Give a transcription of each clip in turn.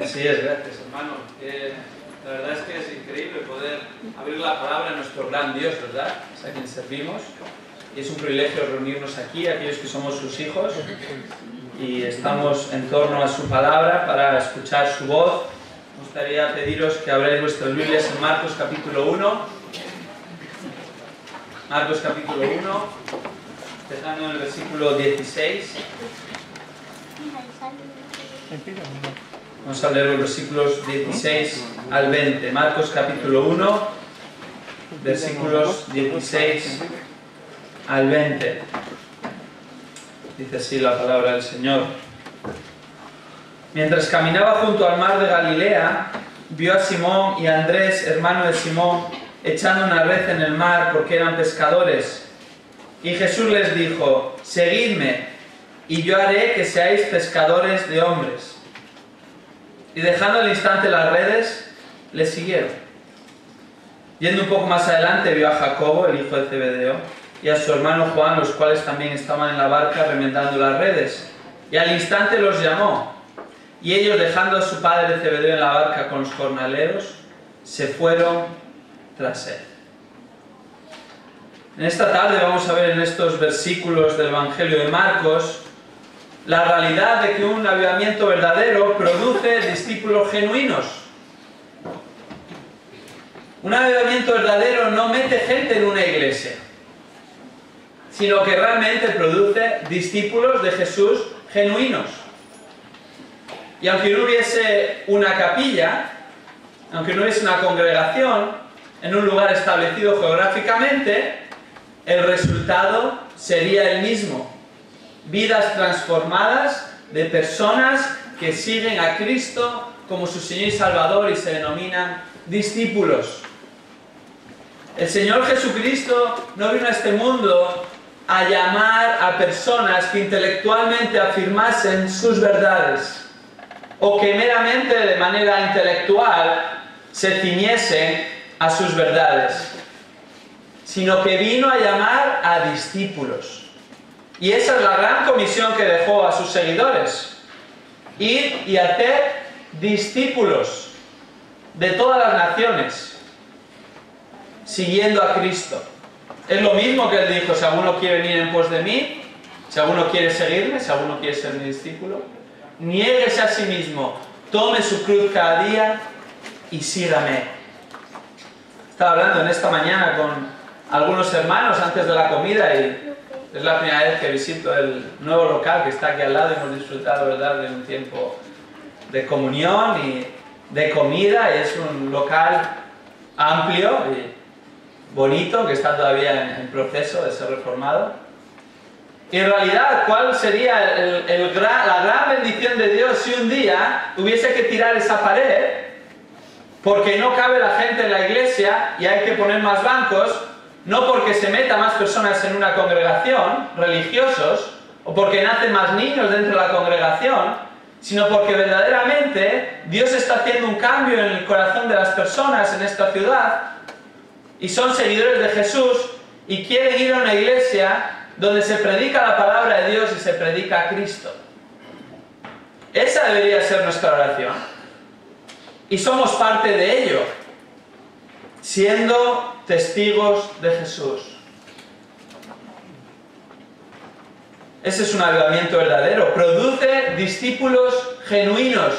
Así es, gracias hermano. La verdad es que es increíble poder abrir la palabra a nuestro gran Dios, ¿verdad? Es a quien servimos. Y es un privilegio reunirnos aquí, aquellos que somos sus hijos, y estamos en torno a su palabra para escuchar su voz. Me gustaría pediros que abráis vuestras Biblias en Marcos capítulo 1. Marcos capítulo 1, empezando en el versículo 16. Vamos a leer los versículos 16 al 20. Marcos capítulo 1, versículos 16 al 20. Dice así la palabra del Señor. Mientras caminaba junto al mar de Galilea, vio a Simón y a Andrés, hermano de Simón, echando una red en el mar porque eran pescadores. Y Jesús les dijo: seguidme, y yo haré que seáis pescadores de hombres. Y dejando al instante las redes, le siguieron. Yendo un poco más adelante, vio a Jacobo, el hijo de Zebedeo, y a su hermano Juan, los cuales también estaban en la barca remendando las redes. Y al instante los llamó. Y ellos, dejando a su padre Zebedeo en la barca con los jornaleros, se fueron tras él. En esta tarde vamos a ver en estos versículos del Evangelio de Marcos la realidad de que un avivamiento verdadero produce discípulos genuinos. Un avivamiento verdadero no mete gente en una iglesia, sino que realmente produce discípulos de Jesús genuinos. Y aunque no hubiese una capilla, aunque no hubiese una congregación en un lugar establecido geográficamente, el resultado sería el mismo. Vidas transformadas de personas que siguen a Cristo como su Señor y Salvador y se denominan discípulos. El Señor Jesucristo no vino a este mundo a llamar a personas que intelectualmente afirmasen sus verdades o que meramente de manera intelectual se ciñesen a sus verdades, sino que vino a llamar a discípulos. Y esa es la gran comisión que dejó a sus seguidores: ir y hacer discípulos de todas las naciones, siguiendo a Cristo. Es lo mismo que él dijo: si alguno quiere venir en pos de mí, si alguno quiere seguirme, si alguno quiere ser mi discípulo, niéguese a sí mismo, tome su cruz cada día y sígame. Estaba hablando en esta mañana con algunos hermanos antes de la comida y es la primera vez que visito el nuevo local que está aquí al lado. Hemos disfrutado, ¿verdad?, de un tiempo de comunión y de comida. Es un local amplio y bonito que está todavía en proceso de ser reformado. Y en realidad, ¿cuál sería la gran bendición de Dios si un día hubiese que tirar esa pared porque no cabe la gente en la iglesia y hay que poner más bancos? No porque se meta más personas en una congregación, religiosos, o porque nacen más niños dentro de la congregación, sino porque verdaderamente Dios está haciendo un cambio en el corazón de las personas en esta ciudad y son seguidores de Jesús y quieren ir a una iglesia donde se predica la palabra de Dios y se predica a Cristo. Esa debería ser nuestra oración. Y somos parte de ello, siendo testigos de Jesús. Ese es un avivamiento verdadero. Produce discípulos genuinos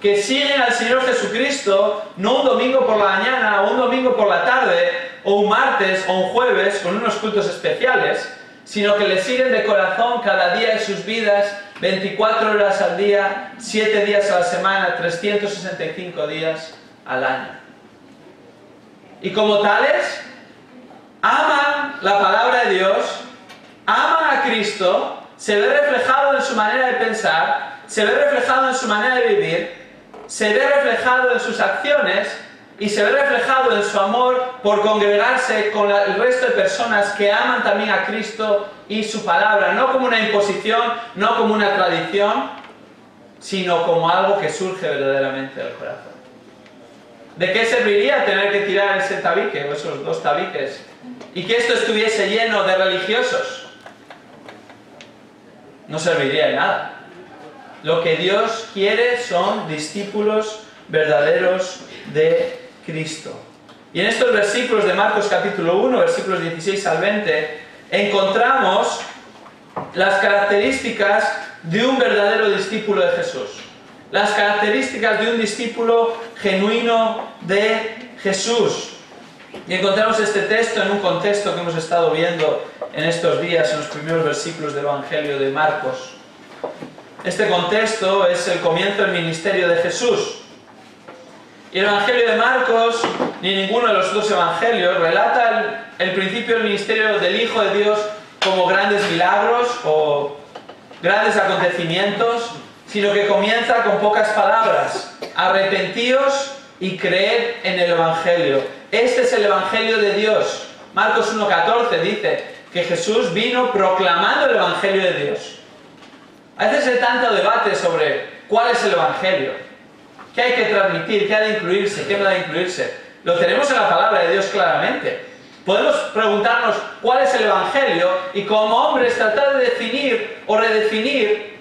que siguen al Señor Jesucristo, no un domingo por la mañana o un domingo por la tarde o un martes o un jueves con unos cultos especiales, sino que le siguen de corazón cada día de sus vidas, 24 horas al día, 7 días a la semana, 365 días al año. Y como tales, aman la palabra de Dios, aman a Cristo, se ve reflejado en su manera de pensar, se ve reflejado en su manera de vivir, se ve reflejado en sus acciones y se ve reflejado en su amor por congregarse con el resto de personas que aman también a Cristo y su palabra, no como una imposición, no como una tradición, sino como algo que surge verdaderamente del corazón. ¿De qué serviría tener que tirar ese tabique o esos dos tabiques y que esto estuviese lleno de religiosos? No serviría de nada. Lo que Dios quiere son discípulos verdaderos de Cristo. Y en estos versículos de Marcos capítulo 1, versículos 16 al 20, encontramos las características de un verdadero discípulo de Jesús. Las características de un discípulo genuino de Jesús. Y encontramos este texto en un contexto que hemos estado viendo en estos días, en los primeros versículos del Evangelio de Marcos. Este contexto es el comienzo del ministerio de Jesús. Y el Evangelio de Marcos, ni ninguno de los otros evangelios, relata el principio del ministerio del Hijo de Dios como grandes milagros o grandes acontecimientos, sino que comienza con pocas palabras: arrepentíos y creed en el Evangelio. Este es el Evangelio de Dios. Marcos 1:14 dice que Jesús vino proclamando el Evangelio de Dios. A veces hay tanto debate sobre cuál es el Evangelio, qué hay que transmitir, qué ha de incluirse, qué no ha de incluirse. Lo tenemos en la palabra de Dios claramente. Podemos preguntarnos cuál es el Evangelio y como hombres tratar de definir o redefinir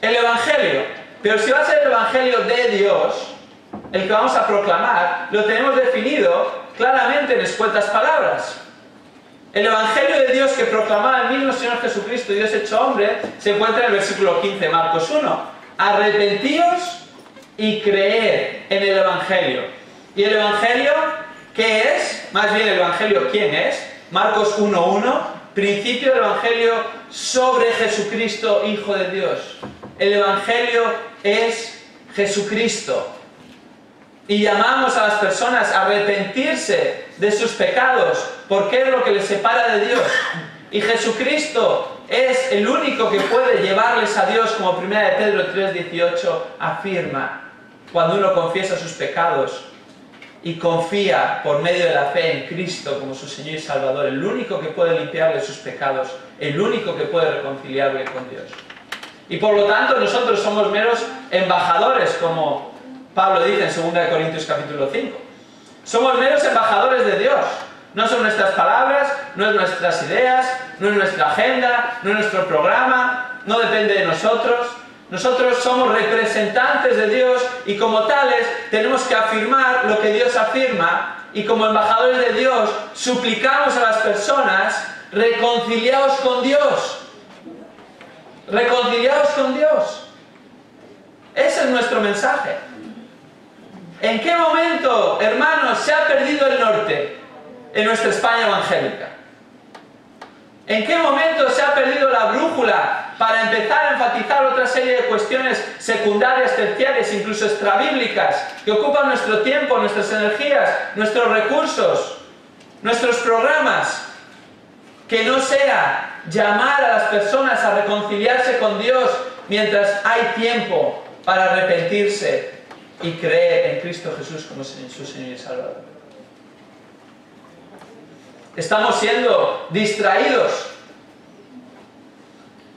el Evangelio. Pero si va a ser el Evangelio de Dios, el que vamos a proclamar, lo tenemos definido claramente en escuetas palabras. El Evangelio de Dios que proclamaba el mismo Señor Jesucristo, Dios hecho hombre, se encuentra en el versículo 15, Marcos 1. Arrepentíos y creed en el Evangelio. ¿Y el Evangelio qué es? Más bien el Evangelio ¿quién es? Marcos 1:1, principio del Evangelio sobre Jesucristo, Hijo de Dios. El Evangelio es Jesucristo. Y llamamos a las personas a arrepentirse de sus pecados, porque es lo que les separa de Dios. Y Jesucristo es el único que puede llevarles a Dios, como 1 de Pedro 3:18 afirma. Cuando uno confiesa sus pecados y confía por medio de la fe en Cristo como su Señor y Salvador, el único que puede limpiarle sus pecados, el único que puede reconciliarle con Dios. Y por lo tanto nosotros somos meros embajadores, como Pablo dice en 2 Corintios capítulo 5. Somos meros embajadores de Dios. No son nuestras palabras, no es nuestras ideas, no es nuestra agenda, no es nuestro programa, no depende de nosotros. Nosotros somos representantes de Dios y como tales tenemos que afirmar lo que Dios afirma, y como embajadores de Dios suplicamos a las personas: reconciliaos con Dios. Reconciliaos con Dios. Ese es nuestro mensaje. ¿En qué momento, hermanos, se ha perdido el norte en nuestra España evangélica? ¿En qué momento se ha perdido la brújula para empezar a enfatizar otra serie de cuestiones secundarias, terciarias, incluso extrabíblicas, que ocupan nuestro tiempo, nuestras energías, nuestros recursos, nuestros programas? Que no sea llamar a las personas a reconciliarse con Dios mientras hay tiempo para arrepentirse y creer en Cristo Jesús como su Señor y Salvador. Estamos siendo distraídos.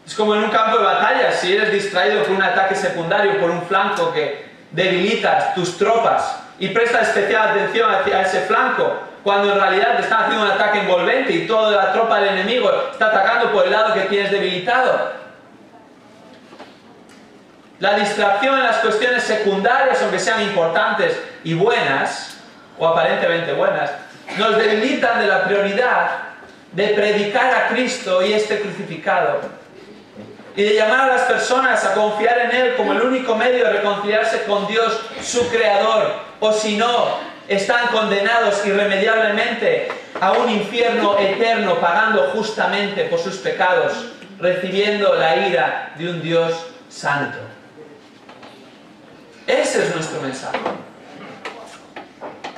Es como en un campo de batalla: si eres distraído por un ataque secundario, por un flanco que debilita tus tropas y presta especial atención a ese flanco, cuando en realidad te están haciendo un ataque envolvente y toda la tropa del enemigo está atacando por el lado que tienes debilitado. La distracción en las cuestiones secundarias, aunque sean importantes y buenas, o aparentemente buenas, nos debilitan de la prioridad de predicar a Cristo y este crucificado, y de llamar a las personas a confiar en Él como el único medio de reconciliarse con Dios, su Creador, o si no, están condenados irremediablemente a un infierno eterno, pagando justamente por sus pecados, recibiendo la ira de un Dios santo. Ese es nuestro mensaje.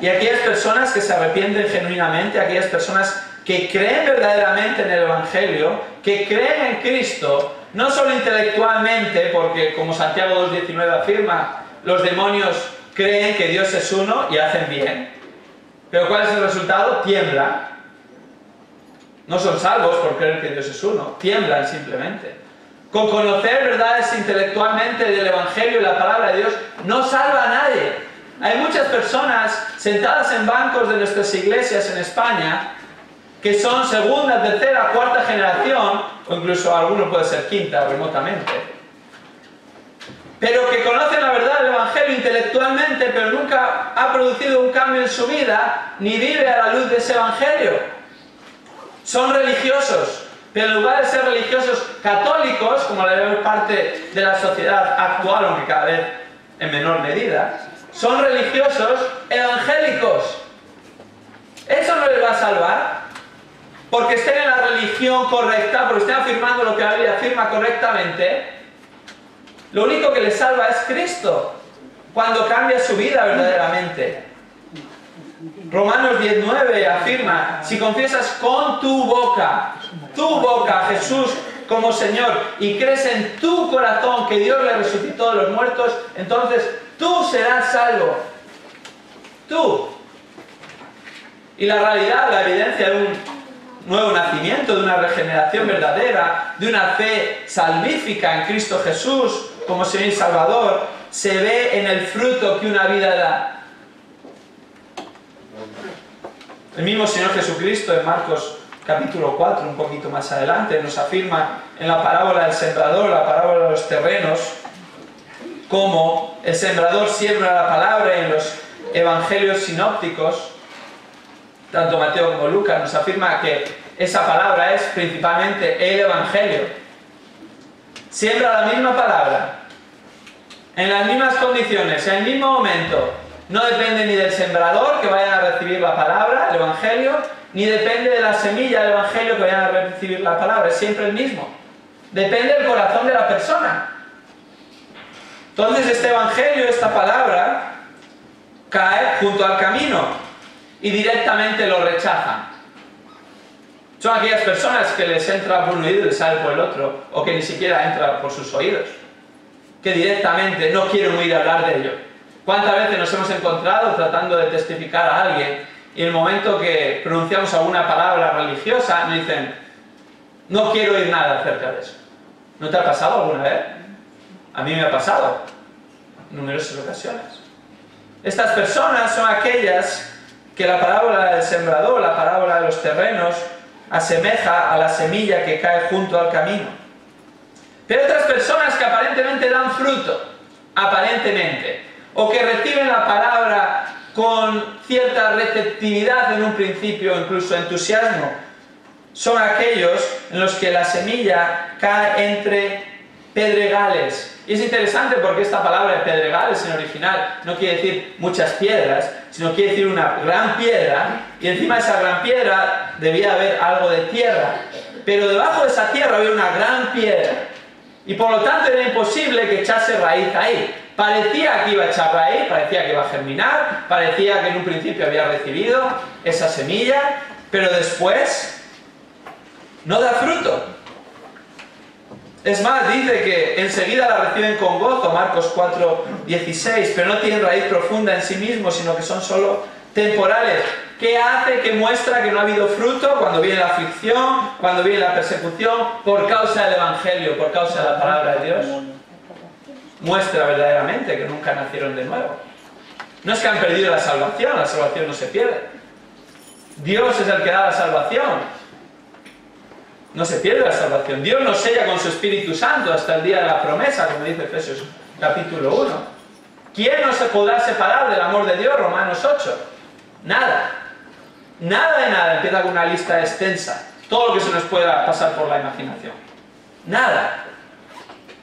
Y aquellas personas que se arrepienten genuinamente, aquellas personas que creen verdaderamente en el Evangelio, que creen en Cristo, no solo intelectualmente, porque como Santiago 2:19 afirma, los demonios creen que Dios es uno y hacen bien. Pero ¿cuál es el resultado? Tiemblan. No son salvos por creer que Dios es uno, tiemblan simplemente. Con conocer verdades intelectualmente del Evangelio y la palabra de Dios no salva a nadie. Hay muchas personas sentadas en bancos de nuestras iglesias en España que son segunda, tercera, cuarta generación, o incluso alguno puede ser quinta remotamente, pero que conocen la verdad del Evangelio intelectualmente, pero nunca ha producido un cambio en su vida, ni vive a la luz de ese Evangelio. Son religiosos, pero en lugar de ser religiosos católicos, como la mayor parte de la sociedad actual, aunque cada vez en menor medida, son religiosos evangélicos. Eso no les va a salvar, porque estén en la religión correcta, porque estén afirmando lo que la Biblia afirma correctamente. Lo único que les salva es Cristo, cuando cambia su vida verdaderamente. Romanos 10:9 afirma: si confiesas con tu boca a Jesús como Señor y crees en tu corazón que Dios le resucitó de los muertos, entonces tú serás salvo. Tú. Y la realidad, la evidencia de un nuevo nacimiento, de una regeneración verdadera, de una fe salvífica en Cristo Jesús como Señor y Salvador, se ve en el fruto que una vida da. El mismo Señor Jesucristo en Marcos capítulo 4, un poquito más adelante, nos afirma en la parábola del sembrador, la parábola de los terrenos, cómo el sembrador siembra la palabra. En los evangelios sinópticos, tanto Mateo como Lucas, nos afirma que esa palabra es principalmente el Evangelio. Siembra la misma palabra, en las mismas condiciones, en el mismo momento. No depende ni del sembrador que vayan a recibir la palabra, el Evangelio, ni depende de la semilla del Evangelio que vayan a recibir la palabra. Es siempre el mismo. Depende del corazón de la persona. Entonces este Evangelio, esta palabra, cae junto al camino y directamente lo rechazan. Son aquellas personas que les entra por un oído y les sale por el otro, o que ni siquiera entra por sus oídos, que directamente no quieren oír hablar de ello. ¿Cuántas veces nos hemos encontrado tratando de testificar a alguien y en el momento que pronunciamos alguna palabra religiosa nos dicen: no quiero oír nada acerca de eso? ¿No te ha pasado alguna vez? A mí me ha pasado en numerosas ocasiones. Estas personas son aquellas que la parábola del sembrador, la parábola de los terrenos, asemeja a la semilla que cae junto al camino. Pero otras personas que aparentemente dan fruto, aparentemente, o que reciben la palabra con cierta receptividad en un principio, incluso entusiasmo, son aquellos en los que la semilla cae entre pedregales. Y es interesante porque esta palabra de pedregales en original no quiere decir muchas piedras, sino quiere decir una gran piedra, y encima de esa gran piedra debía haber algo de tierra, pero debajo de esa tierra había una gran piedra, y por lo tanto era imposible que echase raíz ahí. Parecía que iba a echar raíz, parecía que iba a germinar, parecía que en un principio había recibido esa semilla, pero después no da fruto. Es más, dice que enseguida la reciben con gozo, Marcos 4:16, pero no tienen raíz profunda en sí mismos, sino que son solo temporales. ¿Qué hace? Que muestra que no ha habido fruto cuando viene la aflicción, cuando viene la persecución, por causa del Evangelio, por causa de la palabra de Dios. Muestra verdaderamente que nunca nacieron de nuevo. No es que han perdido la salvación no se pierde. Dios es el que da la salvación. No se pierde la salvación. Dios nos sella con su Espíritu Santo hasta el día de la promesa, como dice Efesios capítulo 1. ¿Quién nos podrá separar del amor de Dios? Romanos 8. Nada. Nada de nada. Empieza con una lista extensa. Todo lo que se nos pueda pasar por la imaginación. Nada.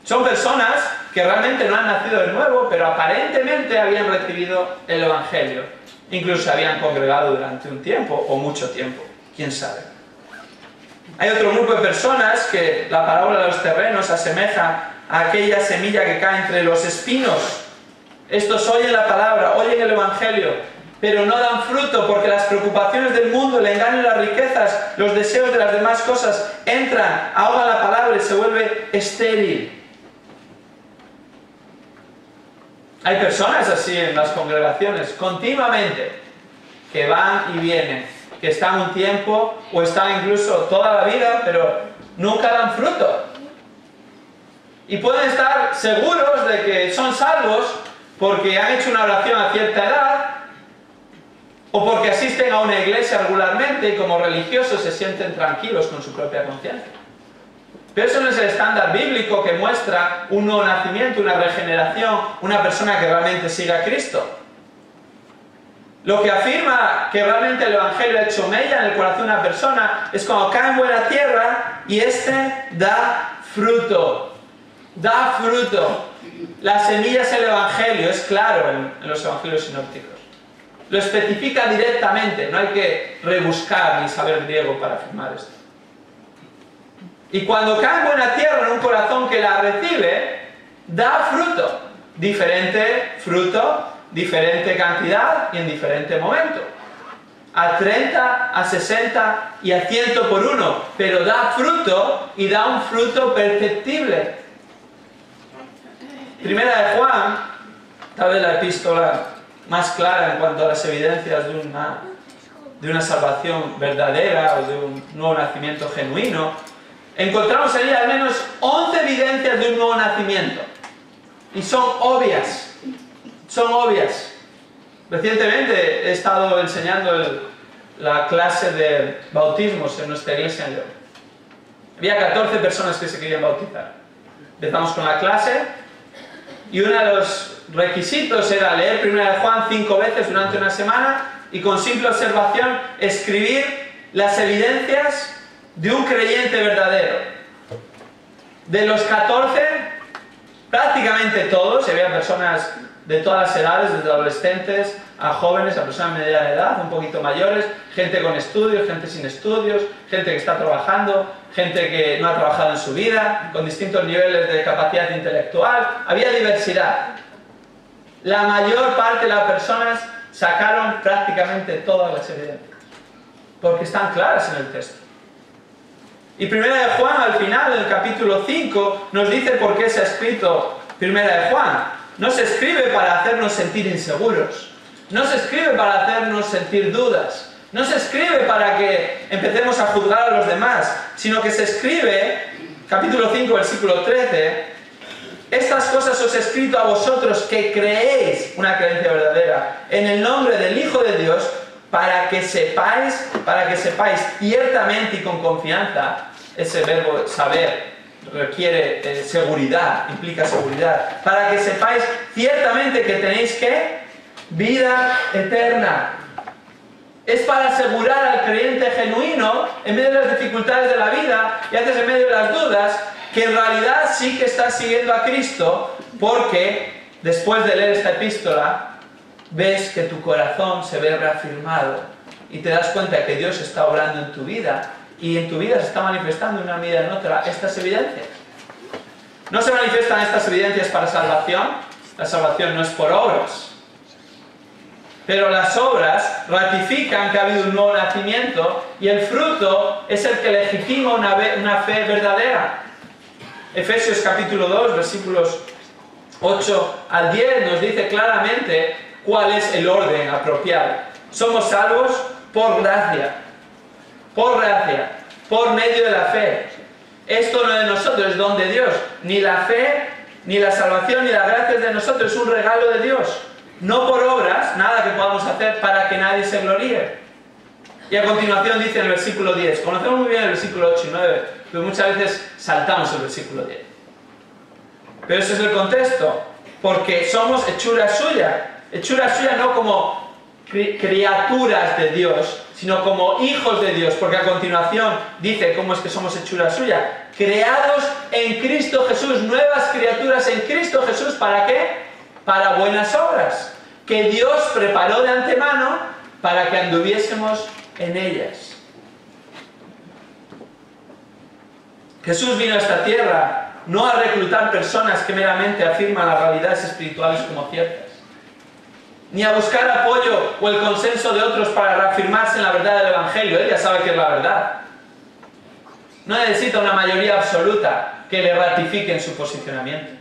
Son personas que realmente no han nacido de nuevo, pero aparentemente habían recibido el Evangelio. Incluso se habían congregado durante un tiempo o mucho tiempo. ¿Quién sabe? Hay otro grupo de personas que la parábola de los terrenos asemeja a aquella semilla que cae entre los espinos. Estos oyen la palabra, oyen el Evangelio, pero no dan fruto porque las preocupaciones del mundo, el engaño y las riquezas, los deseos de las demás cosas entran, ahogan la palabra y se vuelve estéril. Hay personas así en las congregaciones, continuamente, que van y vienen, que están un tiempo o están incluso toda la vida, pero nunca dan fruto. Y pueden estar seguros de que son salvos porque han hecho una oración a cierta edad o porque asisten a una iglesia regularmente y como religiosos se sienten tranquilos con su propia conciencia. Pero eso no es el estándar bíblico que muestra un nuevo nacimiento, una regeneración, una persona que realmente sigue a Cristo. Lo que afirma que realmente el Evangelio ha hecho mella en el corazón de una persona es cuando cae en buena tierra y éste da fruto. Da fruto. La semilla es el Evangelio, es claro en los Evangelios sinópticos. Lo especifica directamente, no hay que rebuscar ni saber griego para afirmar esto. Y cuando cae en buena tierra en un corazón que la recibe, da fruto. Diferente fruto, diferente cantidad y en diferente momento. A 30, a 60 y a 100 por uno. Pero da fruto y da un fruto perceptible. Primera de Juan, tal vez la epístola más clara en cuanto a las evidencias de una salvación verdadera o de un nuevo nacimiento genuino. Encontramos en ella al menos 11 evidencias de un nuevo nacimiento. Y son obvias. Son obvias. Recientemente he estado enseñando la clase de bautismos en nuestra iglesia en León. Había 14 personas que se querían bautizar. Empezamos con la clase y uno de los requisitos era leer 1 de Juan 5 veces durante una semana y con simple observación escribir las evidencias de un creyente verdadero. De los 14, prácticamente todos, y había personas de todas las edades, desde adolescentes a jóvenes, a personas de mediana edad, un poquito mayores, gente con estudios, gente sin estudios, gente que está trabajando, gente que no ha trabajado en su vida, con distintos niveles de capacidad intelectual. Había diversidad. La mayor parte de las personas sacaron prácticamente todas las evidencias, porque están claras en el texto. Y Primera de Juan, al final, en el capítulo 5, nos dice por qué se ha escrito Primera de Juan. No se escribe para hacernos sentir inseguros. No se escribe para hacernos sentir dudas. No se escribe para que empecemos a juzgar a los demás, sino que se escribe, capítulo 5, versículo 13, estas cosas os he escrito a vosotros que creéis, una creencia verdadera, en el nombre del Hijo de Dios, para que sepáis ciertamente y con confianza. Ese verbo saber requiere seguridad, implica seguridad. Para que sepáis ciertamente que tenéis ¿qué? Vida eterna. Es para asegurar al creyente genuino, en medio de las dificultades de la vida y a veces en medio de las dudas, que en realidad sí que estás siguiendo a Cristo, porque después de leer esta epístola, ves que tu corazón se ve reafirmado y te das cuenta que Dios está obrando en tu vida y en tu vida se está manifestando de una medida en otra estas evidencias. No se manifiestan estas evidencias para salvación, la salvación no es por obras, pero las obras ratifican que ha habido un nuevo nacimiento y el fruto es el que legitima una fe verdadera. Efesios capítulo 2, versículos 8 al 10 nos dice claramente cuál es el orden apropiado. Somos salvos por gracia, por medio de la fe. Esto no es de nosotros, es don de Dios. Ni la fe, ni la salvación, ni la gracia es de nosotros, es un regalo de Dios. No por obras, nada que podamos hacer para que nadie se gloríe. Y a continuación dice en el versículo 10, conocemos muy bien el versículo 8 y 9, pero muchas veces saltamos el versículo 10. Pero ese es el contexto, porque somos hechura suya no como criaturas de Dios, sino como hijos de Dios, porque a continuación dice cómo es que somos hechura suya, creados en Cristo Jesús, nuevas criaturas en Cristo Jesús, ¿para qué? Para buenas obras, que Dios preparó de antemano para que anduviésemos en ellas. Jesús vino a esta tierra no a reclutar personas que meramente afirman las realidades espirituales como ciertas, ni a buscar apoyo o el consenso de otros para reafirmarse en la verdad del Evangelio. Él ya sabe que es la verdad. No necesita una mayoría absoluta que le ratifique en su posicionamiento.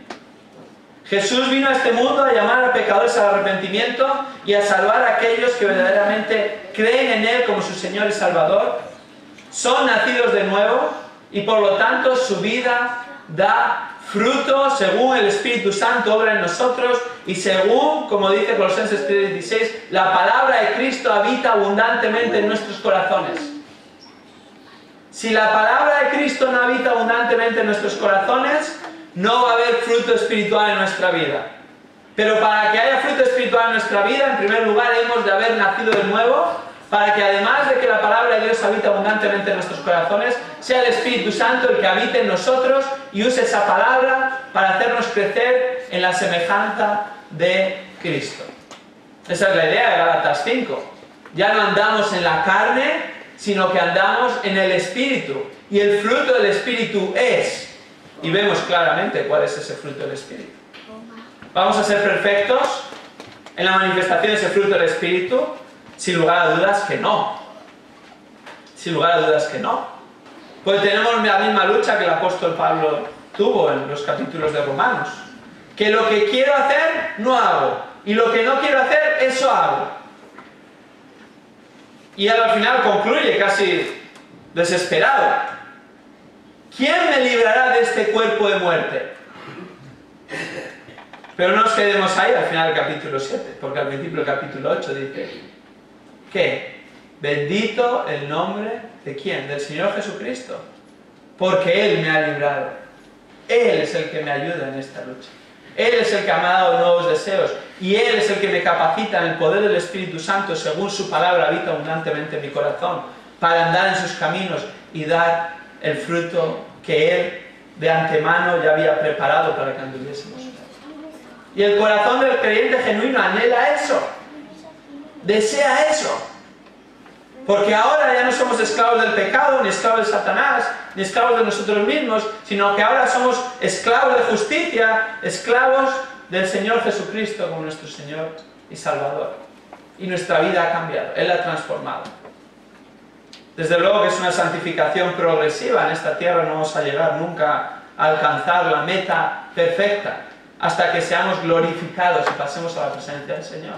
Jesús vino a este mundo a llamar a pecadores al arrepentimiento y a salvar a aquellos que verdaderamente creen en Él como su Señor y Salvador, son nacidos de nuevo y por lo tanto su vida da fruto según el Espíritu Santo obra en nosotros y según, como dice Colosenses 3:16, la palabra de Cristo habita abundantemente en nuestros corazones. Si la palabra de Cristo no habita abundantemente en nuestros corazones, no va a haber fruto espiritual en nuestra vida. Pero para que haya fruto espiritual en nuestra vida, en primer lugar hemos de haber nacido de nuevo, para que además de que la palabra de Dios habita abundantemente en nuestros corazones, sea el Espíritu Santo el que habite en nosotros y use esa palabra para hacernos crecer en la semejanza de Cristo. Esa es la idea de Gálatas 5. Ya no andamos en la carne, sino que andamos en el Espíritu. Y el fruto del Espíritu es, y vemos claramente cuál es ese fruto del Espíritu. ¿Vamos a ser perfectos en la manifestación de ese fruto del Espíritu? Sin lugar a dudas que no. Sin lugar a dudas que no. Pues tenemos la misma lucha que el apóstol Pablo tuvo en los capítulos de Romanos. Que lo que quiero hacer, no hago. Y lo que no quiero hacer, eso hago. Y al final concluye casi desesperado. ¿Quién me librará de este cuerpo de muerte? Pero no nos quedemos ahí al final del capítulo 7, porque al principio del capítulo 8 dice que bendito el nombre de ¿quién? Del Señor Jesucristo, porque Él me ha librado. Él es el que me ayuda en esta lucha. Él es el que me ha dado nuevos deseos y Él es el que me capacita en el poder del Espíritu Santo, según su palabra habita abundantemente en mi corazón, para andar en sus caminos y dar el fruto que Él de antemano ya había preparado para que anduviésemos. Y el corazón del creyente genuino anhela eso, desea eso. Porque ahora ya no somos esclavos del pecado, ni esclavos de Satanás, ni esclavos de nosotros mismos, sino que ahora somos esclavos de justicia, esclavos del Señor Jesucristo como nuestro Señor y Salvador. Y nuestra vida ha cambiado, Él la ha transformado. Desde luego que es una santificación progresiva. En esta tierra no vamos a llegar nunca a alcanzar la meta perfecta, hasta que seamos glorificados y pasemos a la presencia del Señor.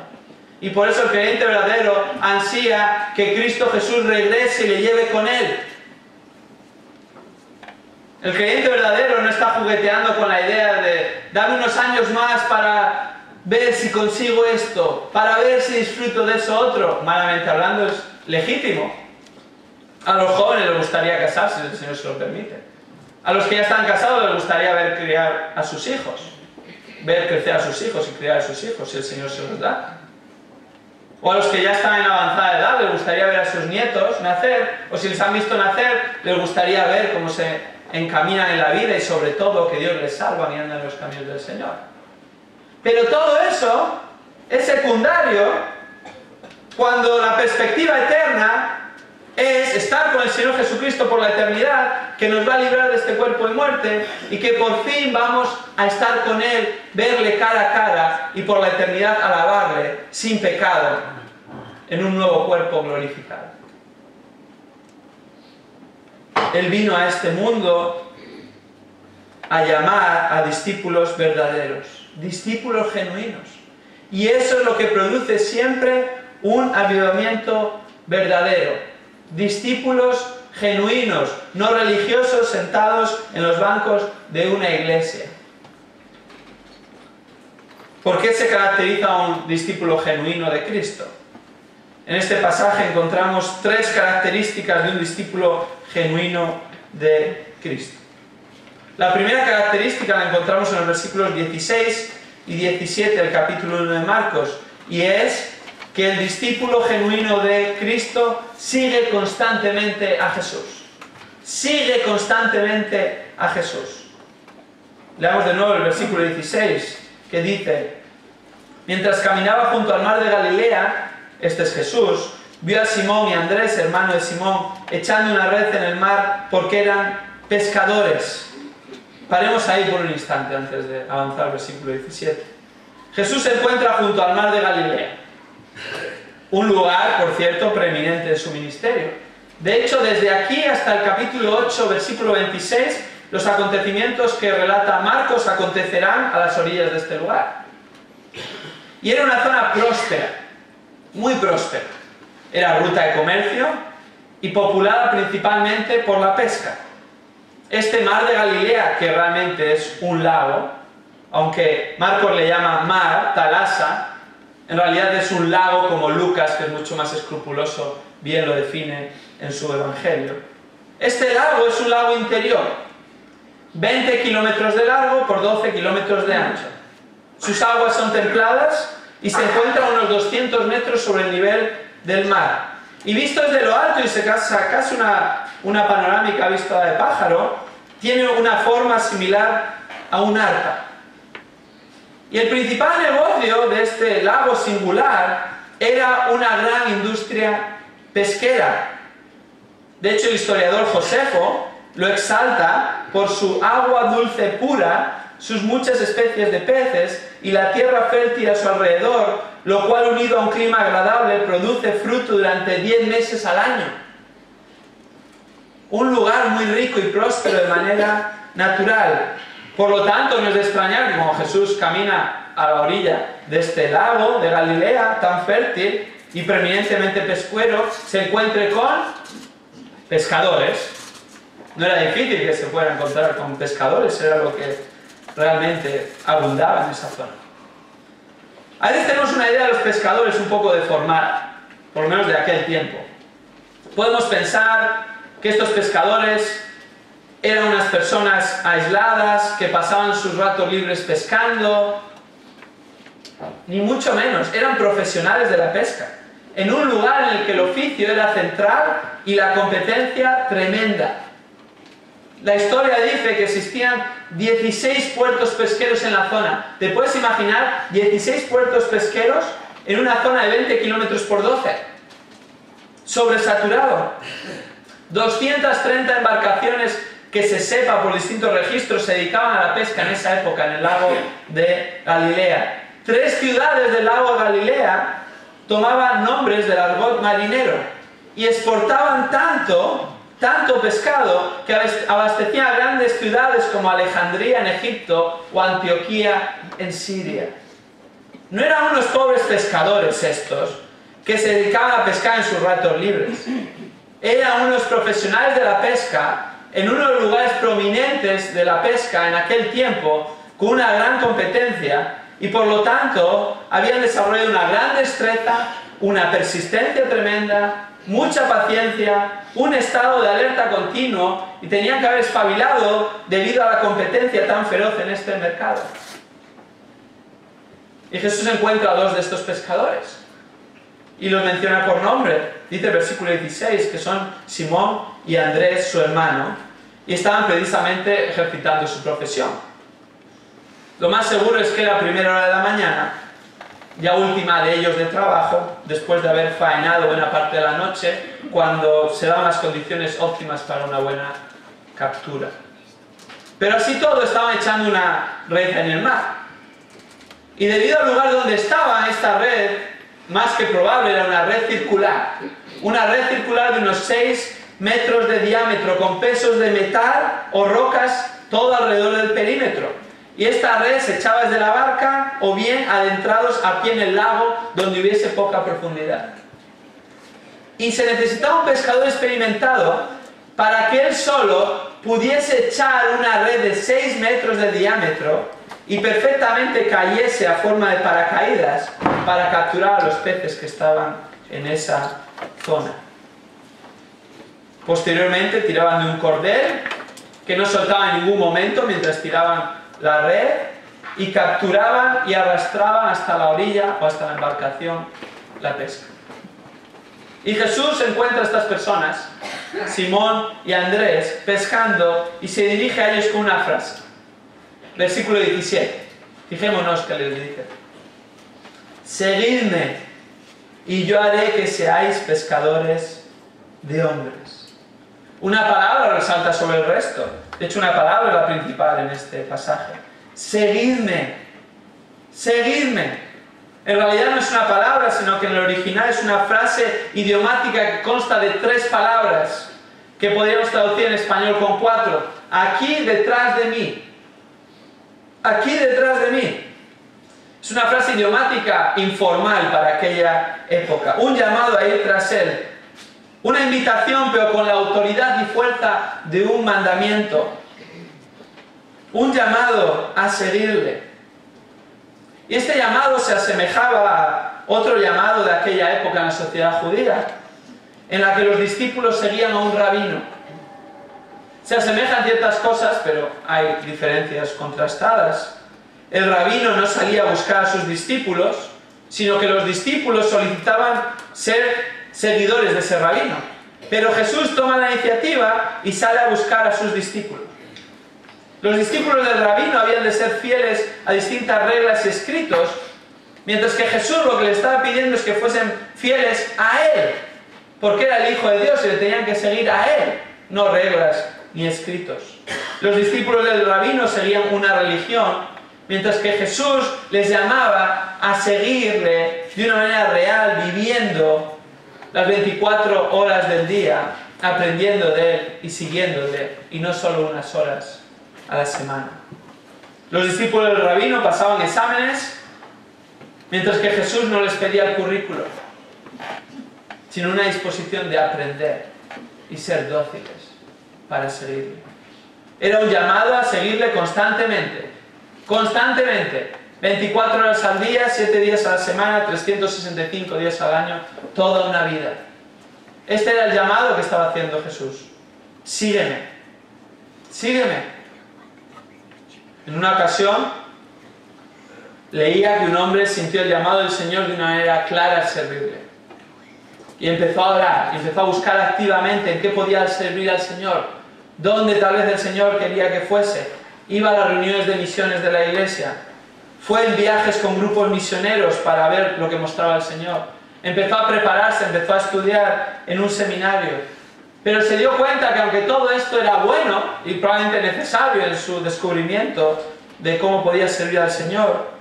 Y por eso el creyente verdadero ansía que Cristo Jesús regrese y le lleve con Él. El creyente verdadero no está jugueteando con la idea de dame unos años más para ver si consigo esto, para ver si disfruto de eso otro. Malamente hablando es legítimo. A los jóvenes les gustaría casarse, si el Señor se lo permite. A los que ya están casados les gustaría ver criar a sus hijos, ver crecer a sus hijos y criar a sus hijos, si el Señor se los da. O a los que ya están en avanzada edad les gustaría ver a sus nietos nacer, o si les han visto nacer, les gustaría ver cómo se encaminan en la vida y sobre todo que Dios les salva y andan en los caminos del Señor. Pero todo eso es secundario cuando la perspectiva eterna es estar con el Señor Jesucristo por la eternidad, que nos va a librar de este cuerpo de muerte y que por fin vamos a estar con Él, verle cara a cara y por la eternidad alabarle sin pecado en un nuevo cuerpo glorificado. Él vino a este mundo a llamar a discípulos verdaderos, discípulos genuinos. Y eso es lo que produce siempre un avivamiento verdadero. Discípulos genuinos, no religiosos sentados en los bancos de una iglesia. ¿Por qué se caracteriza un discípulo genuino de Cristo? En este pasaje encontramos tres características de un discípulo genuino de Cristo. La primera característica la encontramos en los versículos 16 y 17 del capítulo 1 de Marcos, y es que el discípulo genuino de Cristo sigue constantemente a Jesús. Sigue constantemente a Jesús. Leamos de nuevo el versículo 16, que dice: mientras caminaba junto al mar de Galilea, este es Jesús, vio a Simón y a Andrés, hermano de Simón, echando una red en el mar porque eran pescadores. Paremos ahí por un instante antes de avanzar al versículo 17. Jesús se encuentra junto al mar de Galilea. Un lugar, por cierto, preeminente en su ministerio. De hecho, desde aquí hasta el capítulo 8, versículo 26, los acontecimientos que relata Marcos acontecerán a las orillas de este lugar. Y era una zona próspera, muy próspera. Era ruta de comercio y populada principalmente por la pesca. Este mar de Galilea, que realmente es un lago, aunque Marcos le llama mar, Talasa, en realidad es un lago como Lucas, que es mucho más escrupuloso, bien lo define en su evangelio. Este lago es un lago interior, 20 kilómetros de largo por 12 kilómetros de ancho. Sus aguas son templadas y se encuentra a unos 200 metros sobre el nivel del mar. Y visto desde lo alto y se sacase una panorámica vista de pájaro, tiene una forma similar a un arpa. Y el principal negocio de este lago singular era una gran industria pesquera. De hecho, el historiador Josefo lo exalta por su agua dulce pura, sus muchas especies de peces y la tierra fértil a su alrededor, lo cual unido a un clima agradable produce fruto durante 10 meses al año. Un lugar muy rico y próspero de manera natural. Por lo tanto, no es de extrañar que como Jesús camina a la orilla de este lago de Galilea tan fértil y preeminentemente pesquero, se encuentre con pescadores. No era difícil que se fuera a encontrar con pescadores, era lo que realmente abundaba en esa zona. A veces tenemos una idea de los pescadores un poco deformada, por lo menos de aquel tiempo. Podemos pensar que estos pescadores eran unas personas aisladas que pasaban sus ratos libres pescando, ni mucho menos, eran profesionales de la pesca, en un lugar en el que el oficio era central y la competencia tremenda. La historia dice que existían 16 puertos pesqueros en la zona. ¿Te puedes imaginar 16 puertos pesqueros en una zona de 20 kilómetros por 12? Sobresaturado. 230 embarcaciones que se sepa por distintos registros se dedicaban a la pesca en esa época en el lago de Galilea. 3 ciudades del lago de Galilea tomaban nombres del argot marinero y exportaban tanto pescado que abastecían a grandes ciudades como Alejandría en Egipto o Antioquía en Siria. No eran unos pobres pescadores estos que se dedicaban a pescar en sus ratos libres. Eran unos profesionales de la pesca en uno de los lugares prominentes de la pesca en aquel tiempo, con una gran competencia, y por lo tanto habían desarrollado una gran destreza, una persistencia tremenda, mucha paciencia, un estado de alerta continuo, y tenían que haber espabilado debido a la competencia tan feroz en este mercado. Y Jesús encuentra a 2 de estos pescadores y los menciona por nombre. Dice el versículo 16 que son Simón y Andrés, su hermano, y estaban precisamente ejercitando su profesión. Lo más seguro es que era primera hora de la mañana, ya última de ellos de trabajo, después de haber faenado buena parte de la noche, cuando se dan las condiciones óptimas para una buena captura. Pero así todo estaban echando una red en el mar. Y debido al lugar donde estaba esta red, más que probable era una red circular. Una red circular de unos 6 metros de diámetro, con pesos de metal o rocas todo alrededor del perímetro. Y esta red se echaba desde la barca o bien adentrados a pie en el lago donde hubiese poca profundidad. Y se necesitaba un pescador experimentado para que él solo pudiese echar una red de 6 metros de diámetro y perfectamente cayese a forma de paracaídas para capturar a los peces que estaban en esa zona. Posteriormente tiraban de un cordel que no soltaba en ningún momento mientras tiraban la red y capturaban y arrastraban hasta la orilla o hasta la embarcación la pesca. Y Jesús encuentra a estas personas, Simón y Andrés, pescando y se dirige a ellos con una frase. Versículo 17. Fijémonos que les dice: seguidme y yo haré que seáis pescadores de hombres. Una palabra resalta sobre el resto. De hecho, una palabra es la principal en este pasaje. Seguidme. Seguidme. En realidad no es una palabra, sino que en el original es una frase idiomática que consta de 3 palabras, que podríamos traducir en español con 4. Aquí detrás de mí. Aquí detrás de mí. Es una frase idiomática informal para aquella época. Un llamado a ir tras él. Una invitación, pero con la autoridad y fuerza de un mandamiento. Un llamado a seguirle. Y este llamado se asemejaba a otro llamado de aquella época en la sociedad judía, en la que los discípulos seguían a un rabino. Se asemejan ciertas cosas, pero hay diferencias contrastadas. El rabino no salía a buscar a sus discípulos, sino que los discípulos solicitaban ser seguidores de ese rabino. Pero Jesús toma la iniciativa y sale a buscar a sus discípulos. Los discípulos del rabino habían de ser fieles a distintas reglas y escritos, mientras que Jesús lo que le estaba pidiendo es que fuesen fieles a Él, porque era el Hijo de Dios y le tenían que seguir a Él, no reglas ni escritos. Los discípulos del rabino seguían una religión, mientras que Jesús les llamaba a seguirle de una manera real, viviendo las 24 horas del día, aprendiendo de Él y siguiéndole, y no solo unas horas a la semana. Los discípulos del rabino pasaban exámenes, mientras que Jesús no les pedía el currículo, sino una disposición de aprender y ser dóciles para seguirle. Era un llamado a seguirle constantemente, 24 horas al día, 7 días a la semana, 365 días al año, toda una vida. Este era el llamado que estaba haciendo Jesús. Sígueme, sígueme. En una ocasión leía que un hombre sintió el llamado del Señor de una manera clara a servirle. Y empezó a orar, y empezó a buscar activamente en qué podía servir al Señor, dónde tal vez el Señor quería que fuese. Iba a las reuniones de misiones de la iglesia. Fue en viajes con grupos misioneros para ver lo que mostraba el Señor. Empezó a prepararse, empezó a estudiar en un seminario. Pero se dio cuenta que aunque todo esto era bueno y probablemente necesario en su descubrimiento de cómo podía servir al Señor,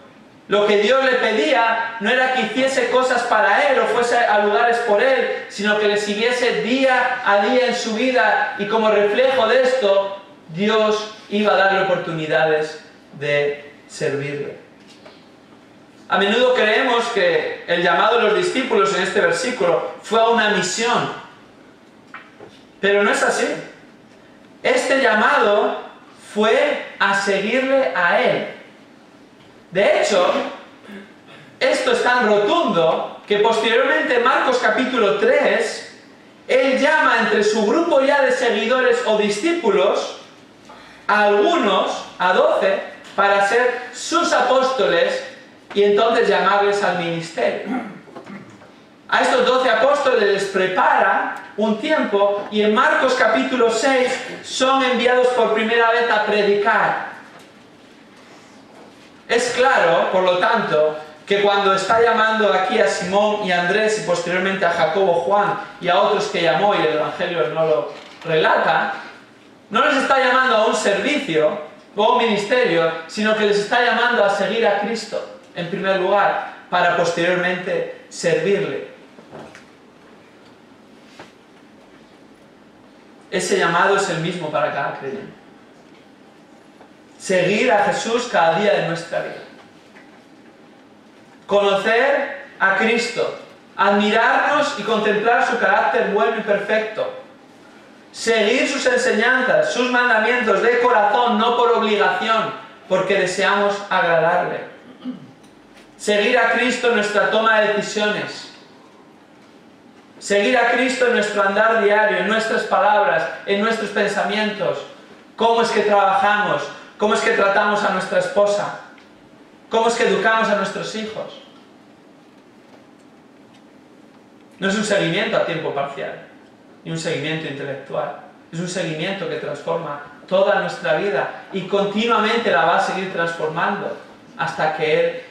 lo que Dios le pedía no era que hiciese cosas para Él o fuese a lugares por Él, sino que le siguiese día a día en su vida, y como reflejo de esto, Dios iba a darle oportunidades de servirle. A menudo creemos que el llamado de los discípulos en este versículo fue a una misión, pero no es así. Este llamado fue a seguirle a Él. De hecho, esto es tan rotundo que posteriormente en Marcos capítulo 3, Él llama entre su grupo ya de seguidores o discípulos a algunos, a 12, para ser sus apóstoles y entonces llamarles al ministerio. A estos 12 apóstoles les prepara un tiempo y en Marcos capítulo 6 son enviados por primera vez a predicar. Es claro, por lo tanto, que cuando está llamando aquí a Simón y a Andrés y posteriormente a Jacobo, Juan y a otros que llamó y el Evangelio no lo relata, no les está llamando a un servicio o a un ministerio, sino que les está llamando a seguir a Cristo en primer lugar, para posteriormente servirle. Ese llamado es el mismo para cada creyente. Seguir a Jesús cada día de nuestra vida. Conocer a Cristo. Admirarnos y contemplar su carácter bueno y perfecto. Seguir sus enseñanzas, sus mandamientos de corazón, no por obligación, porque deseamos agradarle. Seguir a Cristo en nuestra toma de decisiones. Seguir a Cristo en nuestro andar diario, en nuestras palabras, en nuestros pensamientos. Cómo es que trabajamos, cómo es que tratamos a nuestra esposa, cómo es que educamos a nuestros hijos. No es un seguimiento a tiempo parcial, ni un seguimiento intelectual. Es un seguimiento que transforma toda nuestra vida y continuamente la va a seguir transformando hasta que Él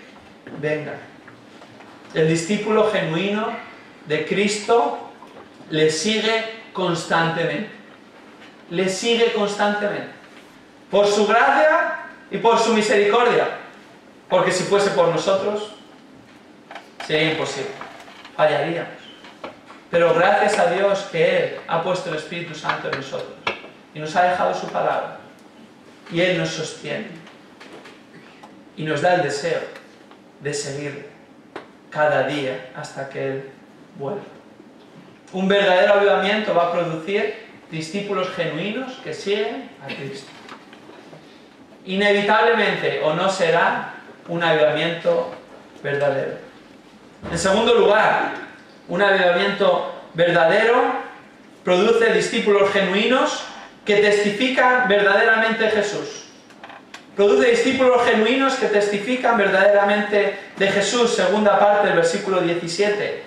venga. El discípulo genuino de Cristo le sigue constantemente. Le sigue constantemente. Por su gracia y por su misericordia. Porque si fuese por nosotros, sería imposible. Fallaríamos. Pero gracias a Dios que Él ha puesto el Espíritu Santo en nosotros. Y nos ha dejado su palabra. Y Él nos sostiene. Y nos da el deseo de seguirle cada día hasta que Él vuelva. Un verdadero avivamiento va a producir discípulos genuinos que siguen a Cristo. Inevitablemente, o no será un avivamiento verdadero. En segundo lugar, un avivamiento verdadero produce discípulos genuinos que testifican verdaderamente de Jesús. Produce discípulos genuinos que testifican verdaderamente de Jesús, segunda parte del versículo 17.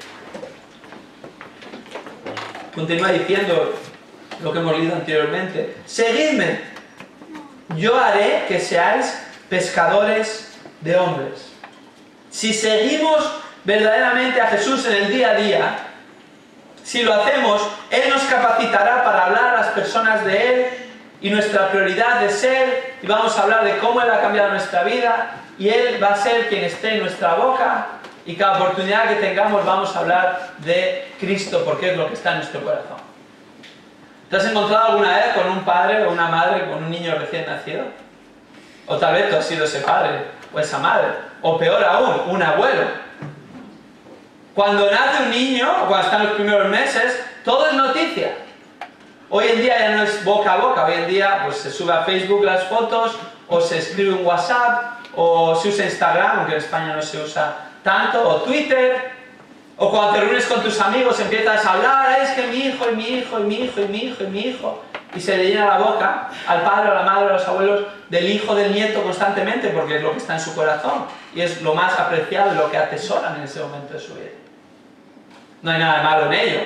Continúa diciendo lo que hemos leído anteriormente. Seguidme, yo haré que seáis pescadores de hombres. Si seguimos verdaderamente a Jesús en el día a día, si lo hacemos, Él nos capacitará para hablar a las personas de Él, y nuestra prioridad de ser, y vamos a hablar de cómo Él ha cambiado nuestra vida, y Él va a ser quien esté en nuestra boca, y cada oportunidad que tengamos vamos a hablar de Cristo, porque es lo que está en nuestro corazón. ¿Te has encontrado alguna vez con un padre o una madre con un niño recién nacido? O tal vez tú has sido ese padre o esa madre, o peor aún, un abuelo. Cuando nace un niño, o cuando están los primeros meses, todo es noticia. Hoy en día ya no es boca a boca, hoy en día pues, se sube a Facebook las fotos, o se escribe un WhatsApp, o se usa Instagram, aunque en España no se usa tanto, o Twitter, o cuando te reúnes con tus amigos empiezas a hablar, es que mi hijo, y mi hijo, y mi hijo, y mi hijo, y mi hijo, y se le llena la boca al padre, a la madre, a los abuelos, del hijo, del nieto constantemente, porque es lo que está en su corazón, y es lo más apreciado, lo que atesoran en ese momento de su vida. No hay nada de malo en ello,